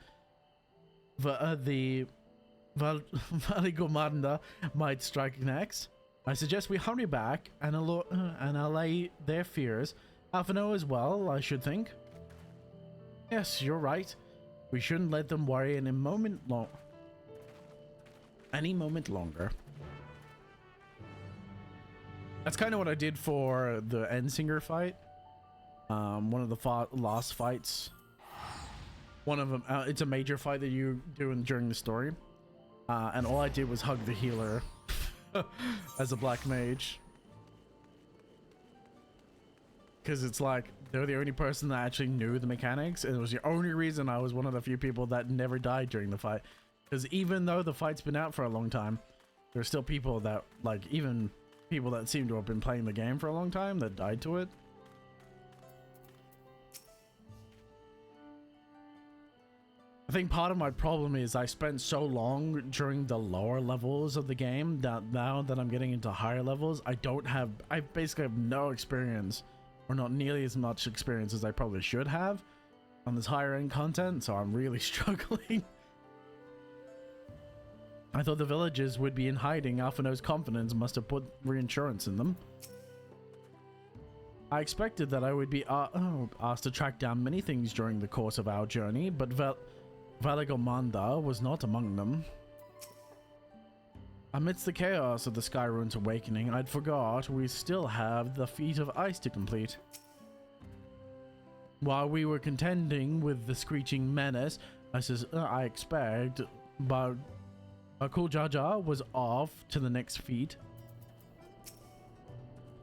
the Valigomanda might strike next. I suggest we hurry back and allay their fears. Alphino as well, I should think. Yes, you're right. We shouldn't let them worry any moment longer. That's kind of what I did for the Endsinger fight. One of the last fights. One of them, it's a major fight that you do during the story. And all I did was hug the healer as a black mage. Because it's like, they're the only person that actually knew the mechanics. And it was the only reason I was one of the few people that never died during the fight. Because even though the fight's been out for a long time, there's still people that, like, even people that seem to have been playing the game for a long time that died to it. I think part of my problem is I spent so long during the lower levels of the game that now that I'm getting into higher levels, I basically have no experience, or not nearly as much experience as I probably should have on this higher end content, so I'm really struggling. I thought the villagers would be in hiding. Alphino's confidence must have put reinsurance in them. I expected that I would be asked to track down many things during the course of our journey, but Valigomanda was not among them. Amidst the chaos of the Skyrune's awakening, I'd forgot we still have the Feat of Ice to complete. While we were contending with the Screeching Menace, I expect, but Cool Jaja was off to the next feat.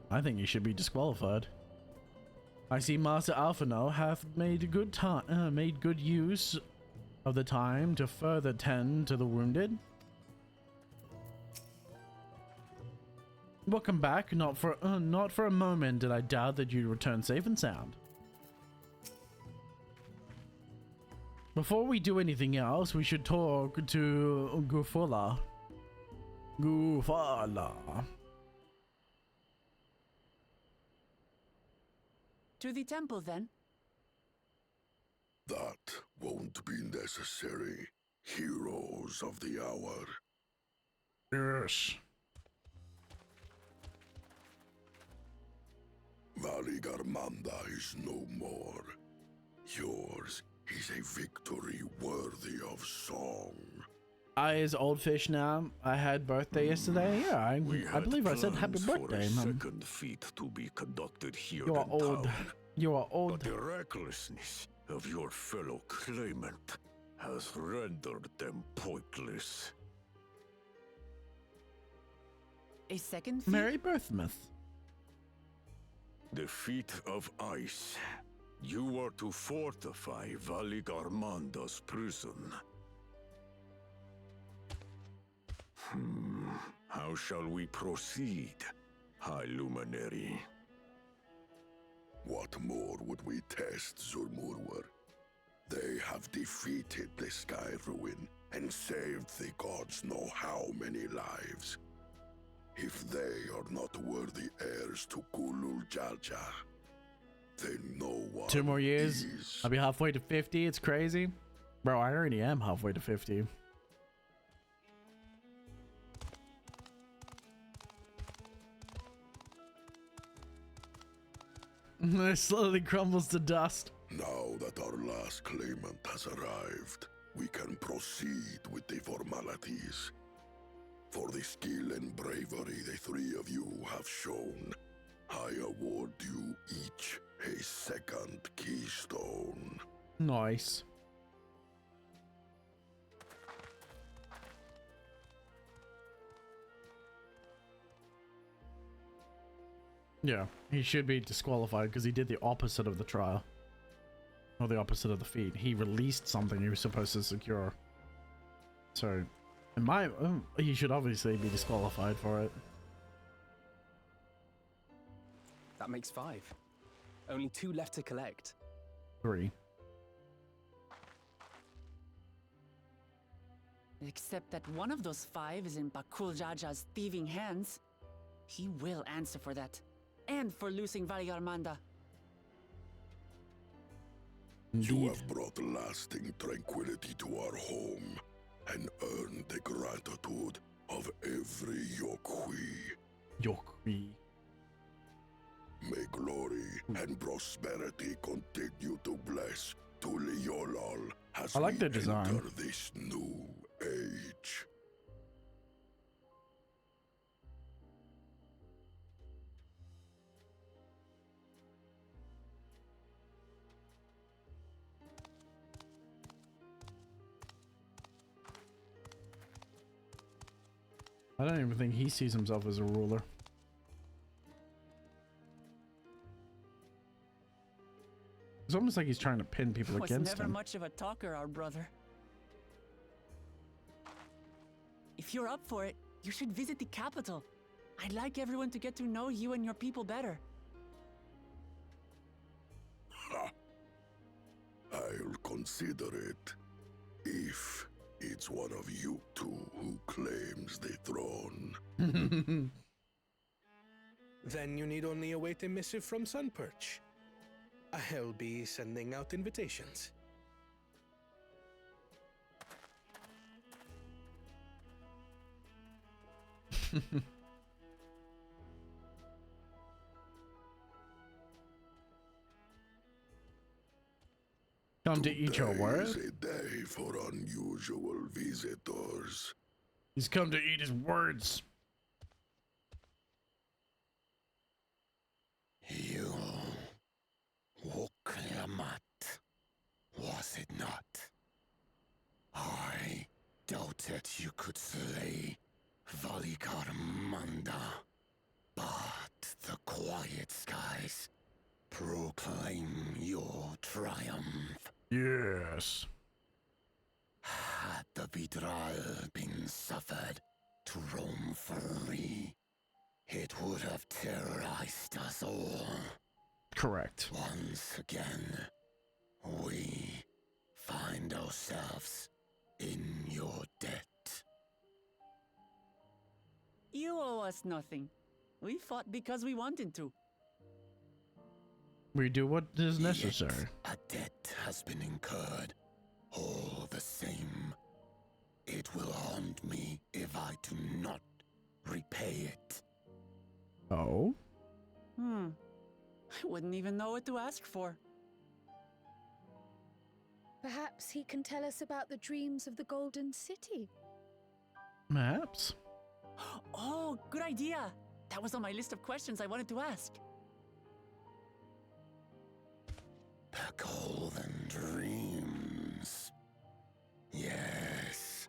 I think he should be disqualified. I see Master Alphino hath made good use of the time to further tend to the wounded. Welcome back. Not for a moment did I doubt that you'd return safe and sound. Before we do anything else, we should talk to Gufula. To the temple, then? That won't be necessary, heroes of the hour. Yes. Valigarmanda is no more. Yours is a victory worthy of song. I is old fish now. I had birthday yesterday. Yeah, I believe I said happy birthday, man. Second feat to be conducted here You are in old. town. You are old. But the recklessness of your fellow claimant has rendered them pointless. A second feat? Merry Birthmas. The feat of ice. You are to fortify Valigarmanda's prison. How shall we proceed, High Luminary? What more would we test, Zurmurwer? They have defeated the Sky Ruin and saved the gods know how many lives. If they are not worthy heirs to Kulul Jaja, then no one 2 more years. is. I'll be halfway to 50. It's crazy. Bro, I already am halfway to 50. It slowly crumbles to dust. Now that our last claimant has arrived, we can proceed with the formalities. For the skill and bravery the three of you have shown, I award you each a second keystone. Nice. Yeah, he should be disqualified because he did the opposite of the trial. Or the opposite of the feat. He released something he was supposed to secure. So, he should obviously be disqualified for it. That makes 5. Only 2 left to collect. 3. Except that one of those 5 is in Bakul Jaja's thieving hands. He will answer for that. And for losing Valigarmanda. You have brought lasting tranquility to our home and earned the gratitude of every Yokwi. Yokwi. May glory and prosperity continue to bless Tuliolal as I like we the design. enter this new age. I don't even think he sees himself as a ruler. It's almost like he's trying to pin people Was against never him. much of a talker, our brother. If you're up for it, you should visit the capital. I'd like everyone to get to know you and your people better. Ha! I'll consider it if it's one of you two who claims the throne. Then you need only await a missive from Sunperch. I'll be sending out invitations. Come to eat your Today word? is a day for unusual visitors. He's come to eat his words. You Woklamat, was it not? I doubted you could slay Valigarmanda, but the quiet skies proclaim your triumph. Yes. Had the Vidral been suffered to roam free, it would have terrorized us all. Correct. Once again, we find ourselves in your debt. You owe us nothing. We fought because we wanted to. We do what is necessary. Yet a debt has been incurred. All the same, it will haunt me if I do not repay it. Oh? I wouldn't even know what to ask for. Perhaps he can tell us about the dreams of the Golden City. Maps? Oh, good idea. That was on my list of questions I wanted to ask. The Golden Dreams. Yes,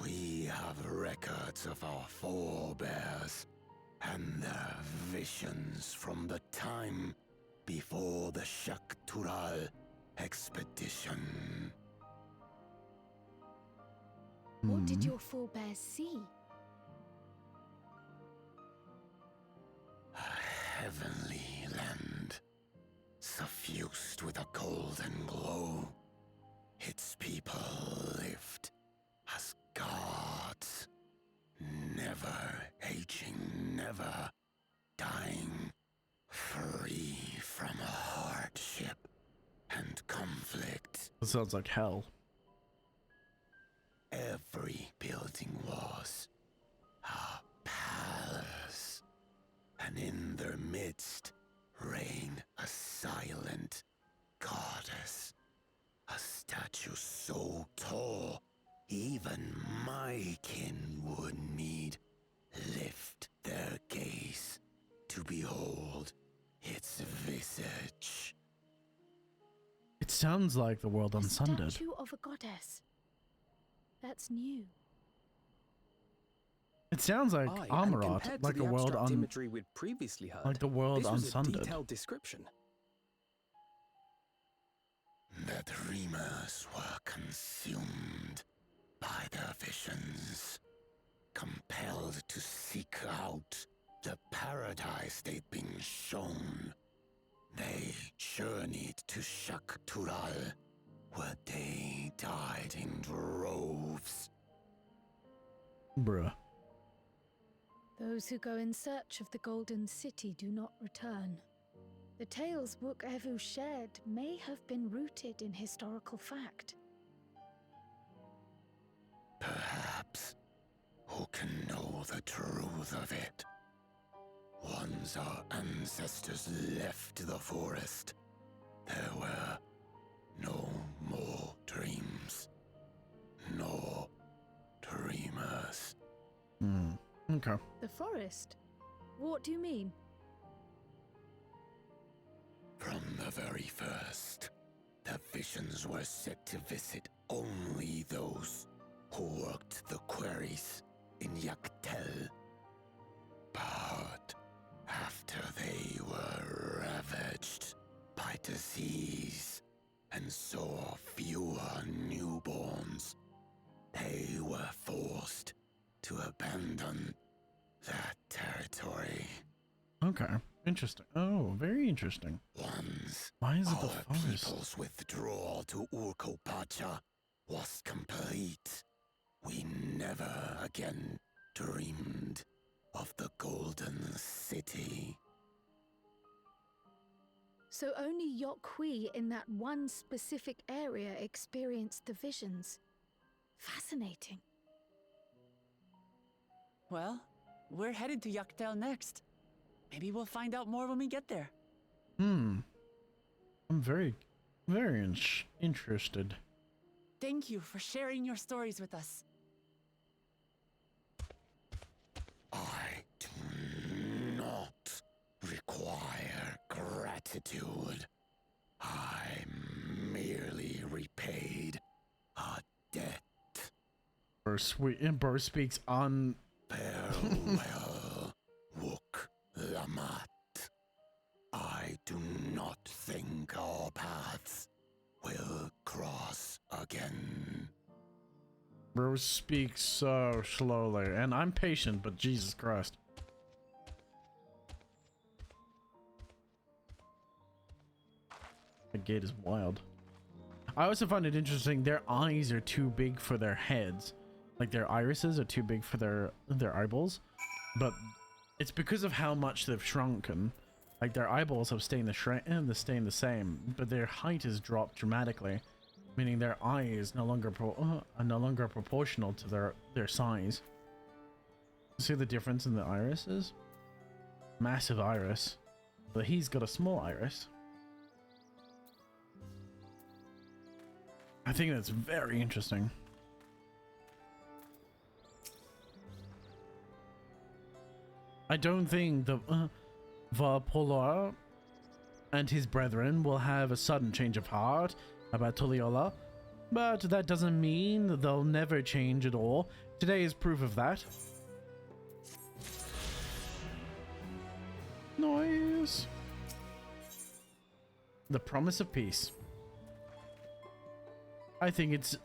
we have records of our forebears and their visions from the time before the Shaktural expedition. What did your forebears see? A heavenly land, suffused with a golden glow. Its people lived as gods, never aging, never dying, free from hardship and conflict. That sounds like hell. Every building was a palace, and in their midst reigned a silent goddess, a statue so tall even my kin would need lift their gaze to behold its visage. It sounds like the world unsundered. Statue of a goddess. That's new. It sounds like Aye, and armor art, compared like to a the world abstract imagery we'd previously heard, like the world this was unsundered. a detailed description. The dreamers were consumed by their visions, compelled to seek out the paradise they'd been shown. They journeyed to Shaktural, where they died in droves, Bruh. Those who go in search of the Golden City do not return. The tales Book Evu shared may have been rooted in historical fact. Perhaps. Who can know the truth of it? Once our ancestors left the forest, there were no more dreams. No dreamers. Okay. The forest? What do you mean? From the very first, the visions were set to visit only those who worked the quarries in Yaktel. But after they were ravaged by disease and saw fewer newborns, they were forced to abandon that territory. Okay. Interesting. Oh, very interesting. Once Why is it the our forest? people's withdrawal to Urkopacha was complete, we never again dreamed of the Golden City. So only Yokhui in that one specific area experienced the visions. Fascinating. Well, we're headed to Yaktel next. Maybe we'll find out more when we get there. I'm very interested. Thank you for sharing your stories with us. I do not require gratitude. I merely repaid a debt. Burr speaks on. Farewell, Wook Lamat. I do not think our paths will cross again. Burr speaks so slowly, and I'm patient, but Jesus Christ. The gate is wild. I also find it interesting, their eyes are too big for their heads. Like their irises are too big for their eyeballs. But it's because of how much they've shrunken. Like their eyeballs have stayed the same, but their height has dropped dramatically, meaning their eye is no longer proportional to their size. See the difference in the irises? Massive iris, but he's got a small iris. I think that's very interesting. I don't think the Valpolar and his brethren will have a sudden change of heart about Tuliyola, but that doesn't mean they'll never change at all. Today is proof of that. Nice. The promise of peace. I think it's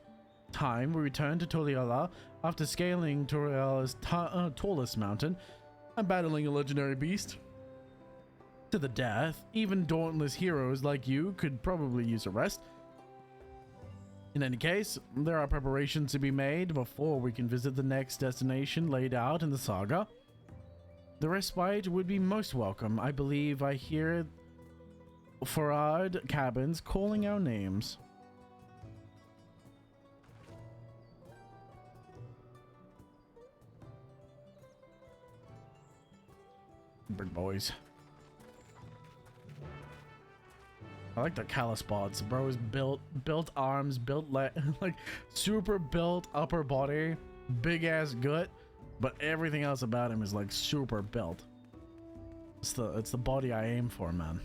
time we return to Tuliyola after scaling Tuliola's tallest mountain and battling a legendary beast to the death. Even dauntless heroes like you could probably use a rest. In any case, there are preparations to be made before we can visit the next destination laid out in the saga. The respite would be most welcome. I believe I hear Farad cabins calling our names. Big boys. I like the callus bods. Bro is built arms, built like super built upper body, big ass gut, but everything else about him is like super built. It's the body I aim for, man.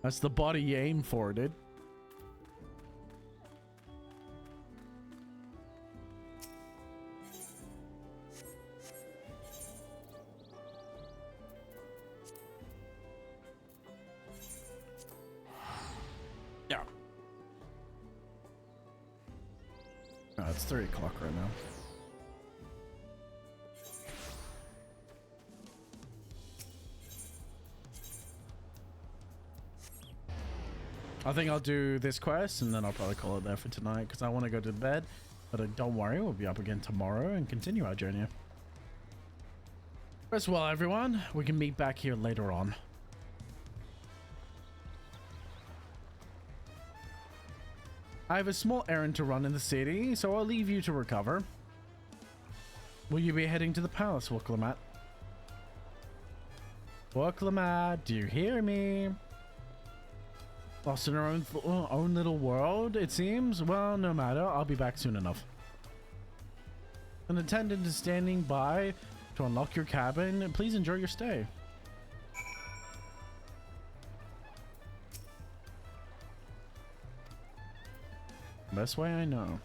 That's the body you aim for, dude. Yeah. Oh, it's 3 o'clock right now. I think I'll do this quest and then I'll probably call it there for tonight because I want to go to bed. But don't worry, we'll be up again tomorrow and continue our journey. Rest well, everyone. We can meet back here later on. I have a small errand to run in the city, so I'll leave you to recover. Will you be heading to the palace, Wooklamat? Wooklamat, do you hear me? Lost in our own little world, it seems? Well, no matter. I'll be back soon enough. An attendant is standing by to unlock your cabin. Please enjoy your stay. Best way I know.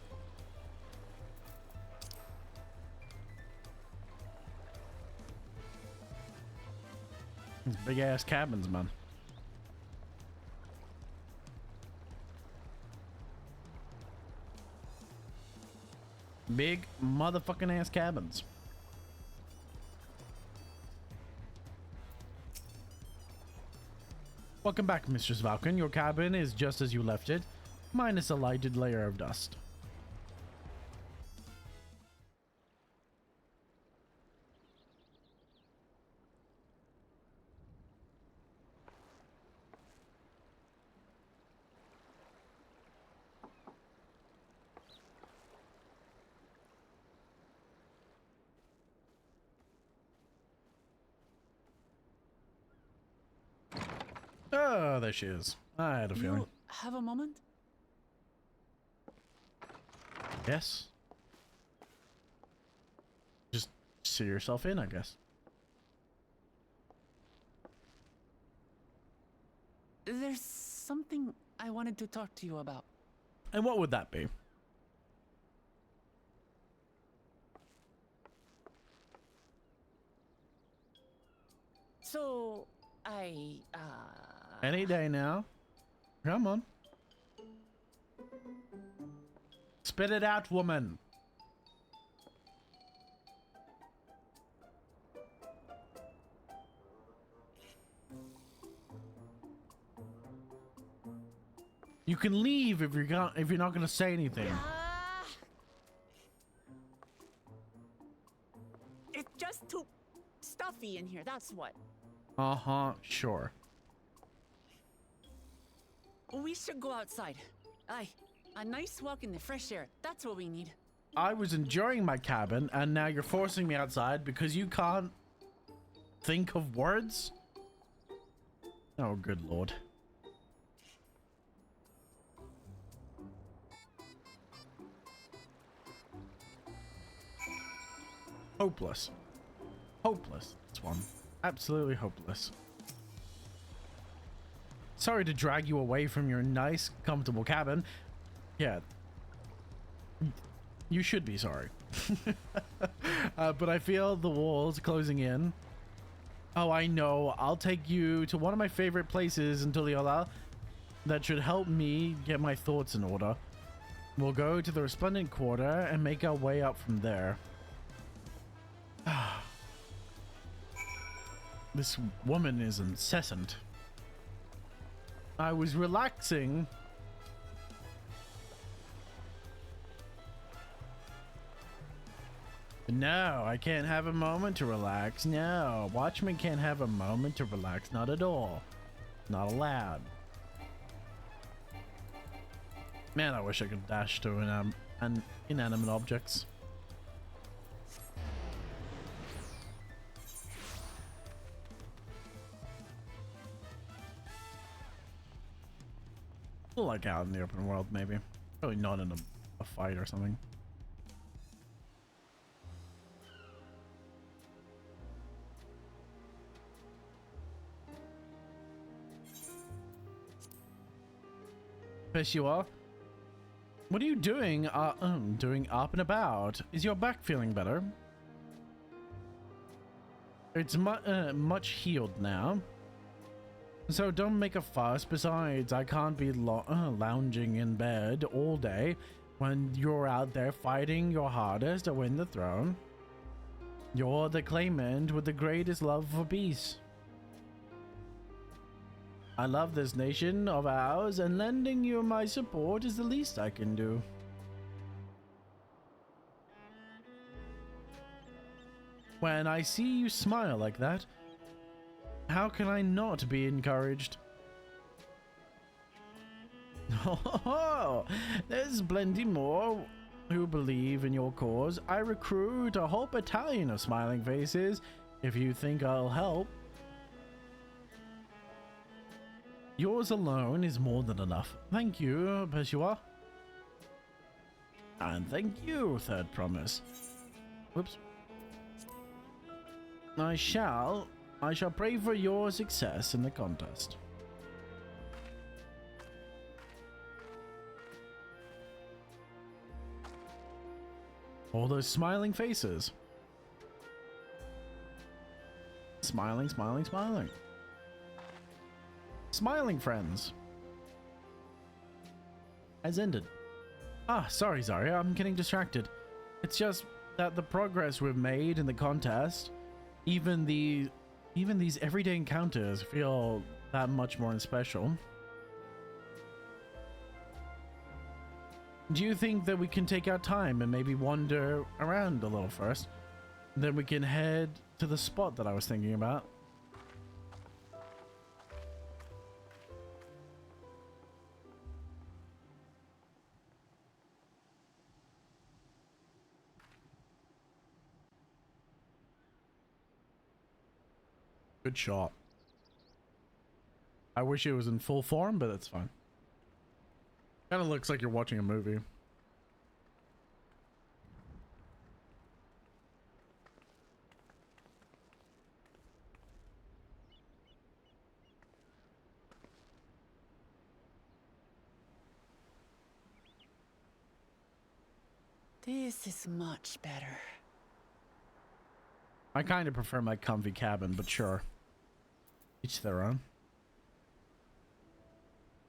These big ass cabins, man. Big motherfucking ass cabins. Welcome back, Mistress Valken. Your cabin is just as you left it, minus a lighted layer of dust. Oh, there she is. I had a feeling. You have a moment? Yes. Just see yourself in, I guess. There's something I wanted to talk to you about. And what would that be? So, Any day now. Come on. Spit it out, woman. You can leave if you're not gonna say anything. It's just too stuffy in here, that's what. Uh-huh, sure. We should go outside. Aye, a nice walk in the fresh air. That's what we need. I was enjoying my cabin, and now you're forcing me outside because you can't think of words? Oh, good lord. Hopeless. Hopeless, this one. Absolutely hopeless. Sorry to drag you away from your nice, comfortable cabin. Yeah. You should be sorry. But I feel the walls closing in. Oh, I know. I'll take you to one of my favorite places in Tuliola that should help me get my thoughts in order. We'll go to the Resplendent Quarter and make our way up from there. This woman is incessant. I was relaxing. No, I can't have a moment to relax. No, Watchman can't have a moment to relax. Not at all. Not allowed. Man, I wish I could dash to inanimate objects. Like out in the open world, maybe. Probably not in a fight or something. Yes, you are. What are you doing? Doing up and about. Is your back feeling better? It's much healed now. So don't make a fuss. Besides, I can't be lounging in bed all day when you're out there fighting your hardest to win the throne. You're the claimant with the greatest love for peace. I love this nation of ours, and lending you my support is the least I can do. When I see you smile like that, how can I not be encouraged? Oh, there's plenty more who believe in your cause. I recruit a whole battalion of smiling faces if you think I'll help. Yours alone is more than enough. Thank you, Peshua. And thank you, Third Promise. Whoops. I shall pray for your success in the contest. All those smiling faces. Smiling, smiling, smiling. Smiling friends. Has ended. Ah, sorry, Zarya, I'm getting distracted. It's just that the progress we've made in the contest, even these everyday encounters feel that much more special. Do you think that we can take our time and maybe wander around a little first? Then we can head to the spot that I was thinking about. Good shot. I wish it was in full form, but that's fine. Kind of looks like you're watching a movie. This is much better. I kind of prefer my comfy cabin, but sure. Each their own.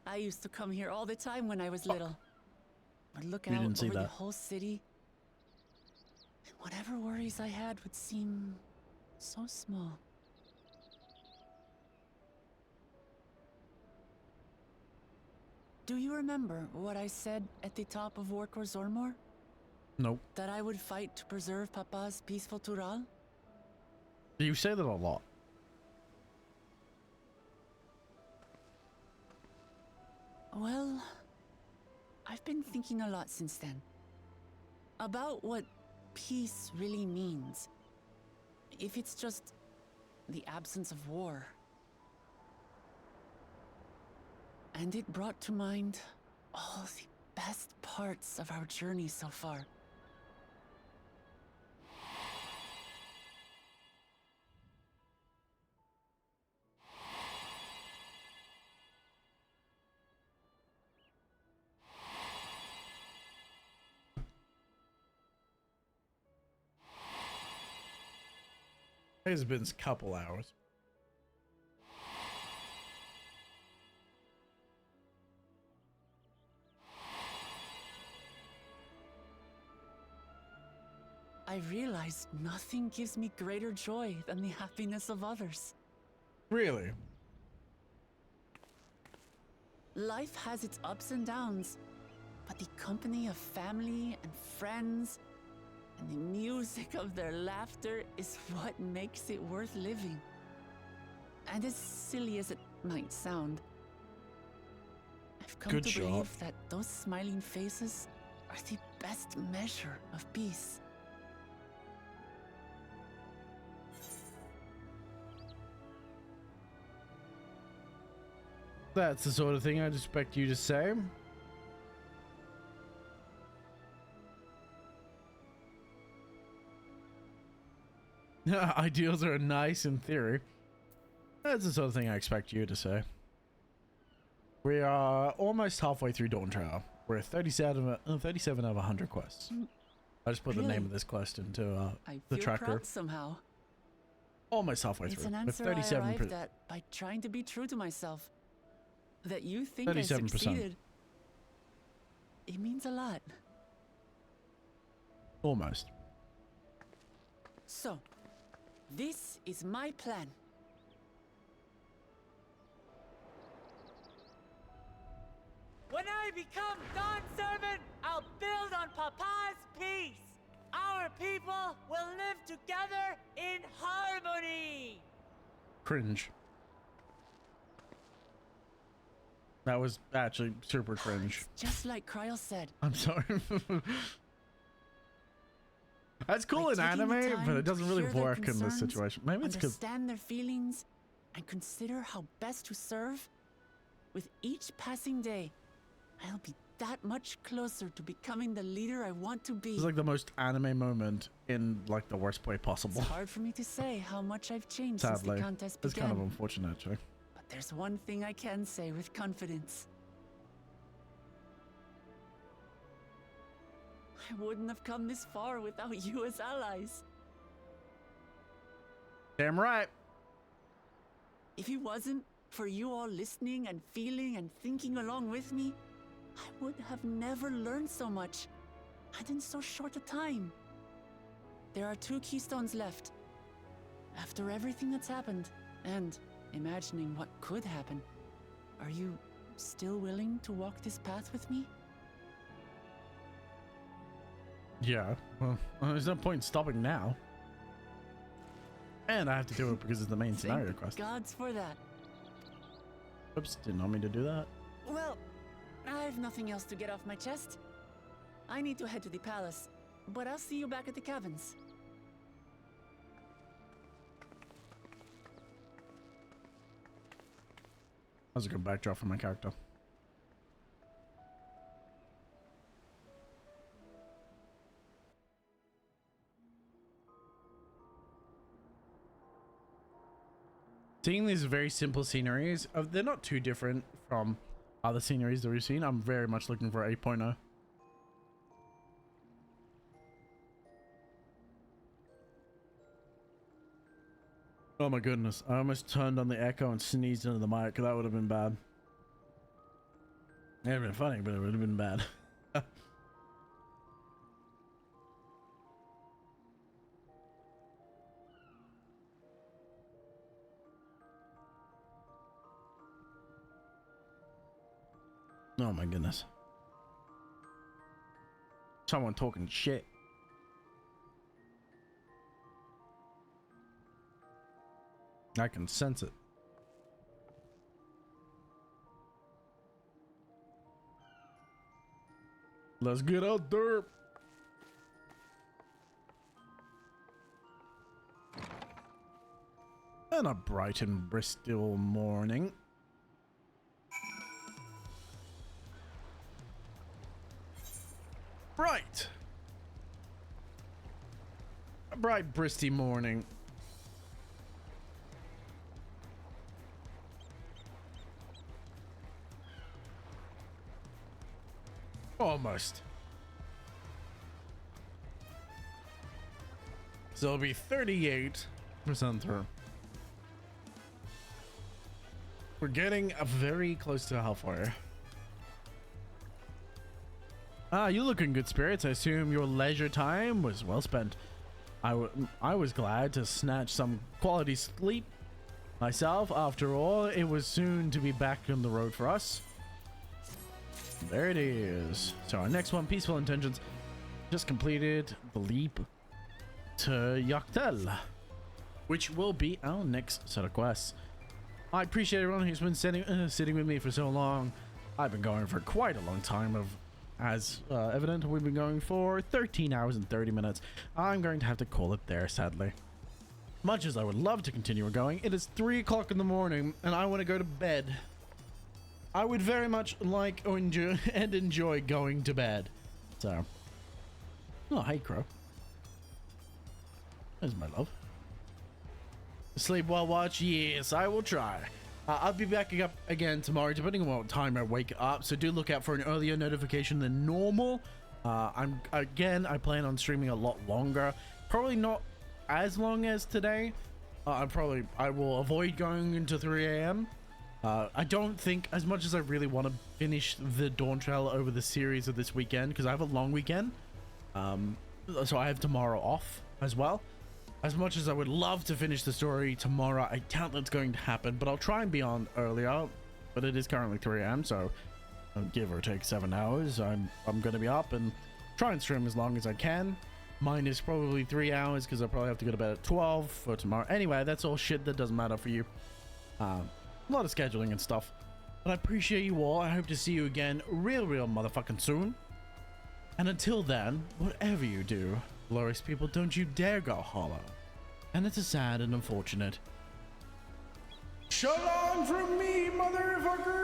I used to come here all the time when I was little. I'd look You out didn't see over the that. whole city, and whatever worries I had would seem so small. Do you remember what I said at the top of Workor Zormor? Nope. That I would fight to preserve Papa's peaceful Tural? You say that a lot. Well, I've been thinking a lot since then. About what peace really means. If it's just the absence of war. And it brought to mind all the best parts of our journey so far. It's been a couple hours. I realized nothing gives me greater joy than the happiness of others. Really? Life has its ups and downs, but the company of family and friends and the music of their laughter is what makes it worth living. And as silly as it might sound, I've come Good to shot. believe that those smiling faces are the best measure of peace. That's the sort of thing I'd expect you to say. Ideals are nice in theory. That's the sort of thing I expect you to say. We are almost halfway through Dawntrail. We're at 37 of 100 quests. I just put the name Really? of this quest into I the feel tracker. proud somehow. Almost halfway It's through. an With answer I 37 arrived at by trying to be true to myself. That you think I 37%. succeeded. It means a lot. Almost. So, this is my plan. When I become Dawn Servant, I'll build on Papa's peace. Our people will live together in harmony. Cringe. That was actually super cringe. Just like Kryl said. I'm sorry. That's cool in taking the anime, time but it doesn't to really hear their work in this concerns, situation. Maybe it's because understand their feelings, and consider how best to serve. With each passing day, I'll be that much closer to becoming the leader I want to be. it's like the most anime moment in like the worst way possible. It's hard for me to say how much I've changed since Sadly, the contest it's began. kind of unfortunate, actually. But there's one thing I can say with confidence. I wouldn't have come this far without you as allies. Damn right. If it wasn't for you all listening and feeling and thinking along with me, I would have never learned so much, and in so short a time. There are 2 keystones left. After everything that's happened, and imagining what could happen, are you still willing to walk this path with me? Yeah, well, there's no point in stopping now. And I have to do it because it's the main scenario Thank quest. gods for that. Oops, did not mean to do that. Well, I have nothing else to get off my chest. I need to head to the palace, but I'll see you back at the cabins. That was a good backdrop for my character. Seeing these very simple sceneries, they're not too different from other sceneries that we've seen. I'm very much looking for 8.0. Oh my goodness, I almost turned on the echo and sneezed into the mic. That would have been bad. It would have been funny, but it would have been bad. Oh my goodness. Someone talking shit. I can sense it. Let's get out there. And a bright and Bristol morning. Right. A bright, bristy morning. Almost. So it'll be 38% through. We're getting very close to Hellfire. Ah, you look in good spirits. I assume your leisure time was well spent. I was glad to snatch some quality sleep myself. After all, it was soon to be back on the road for us. There it is. So our next one, Peaceful Intentions, just completed the leap to Yaktel, which will be our next set of quests. I appreciate everyone who's been sitting with me for so long. I've been going for quite a long time. As evident, we've been going for 13 hours and 30 minutes. I'm going to have to call it there, sadly. Much as I would love to continue going, it is 3 o'clock in the morning and I want to go to bed. I would very much like or enjoy going to bed. So, oh, hey, Crow. There's my love. Sleep while watch? Yes, I will try. I'll be back up again tomorrow, depending on what time I wake up. So do look out for an earlier notification than normal. I plan on streaming a lot longer. Probably not as long as today. I will avoid going into 3 a.m. I don't think, as much as I really want to finish the Dawntrail over the series of this weekend, because I have a long weekend. So I have tomorrow off as well. As much as I would love to finish the story tomorrow, I doubt that's going to happen, but I'll try and be on earlier. But it is currently 3 a.m., so give or take 7 hours. I'm gonna be up and try and stream as long as I can. Minus probably 3 hours because I'll probably have to go to bed at 12 for tomorrow. Anyway, that's all shit that doesn't matter for you. A lot of scheduling and stuff. But I appreciate you all. I hope to see you again real motherfucking soon. And until then, whatever you do, glorious people, don't you dare go hollow. And it's a sad and unfortunate. Shalom from me, motherfucker!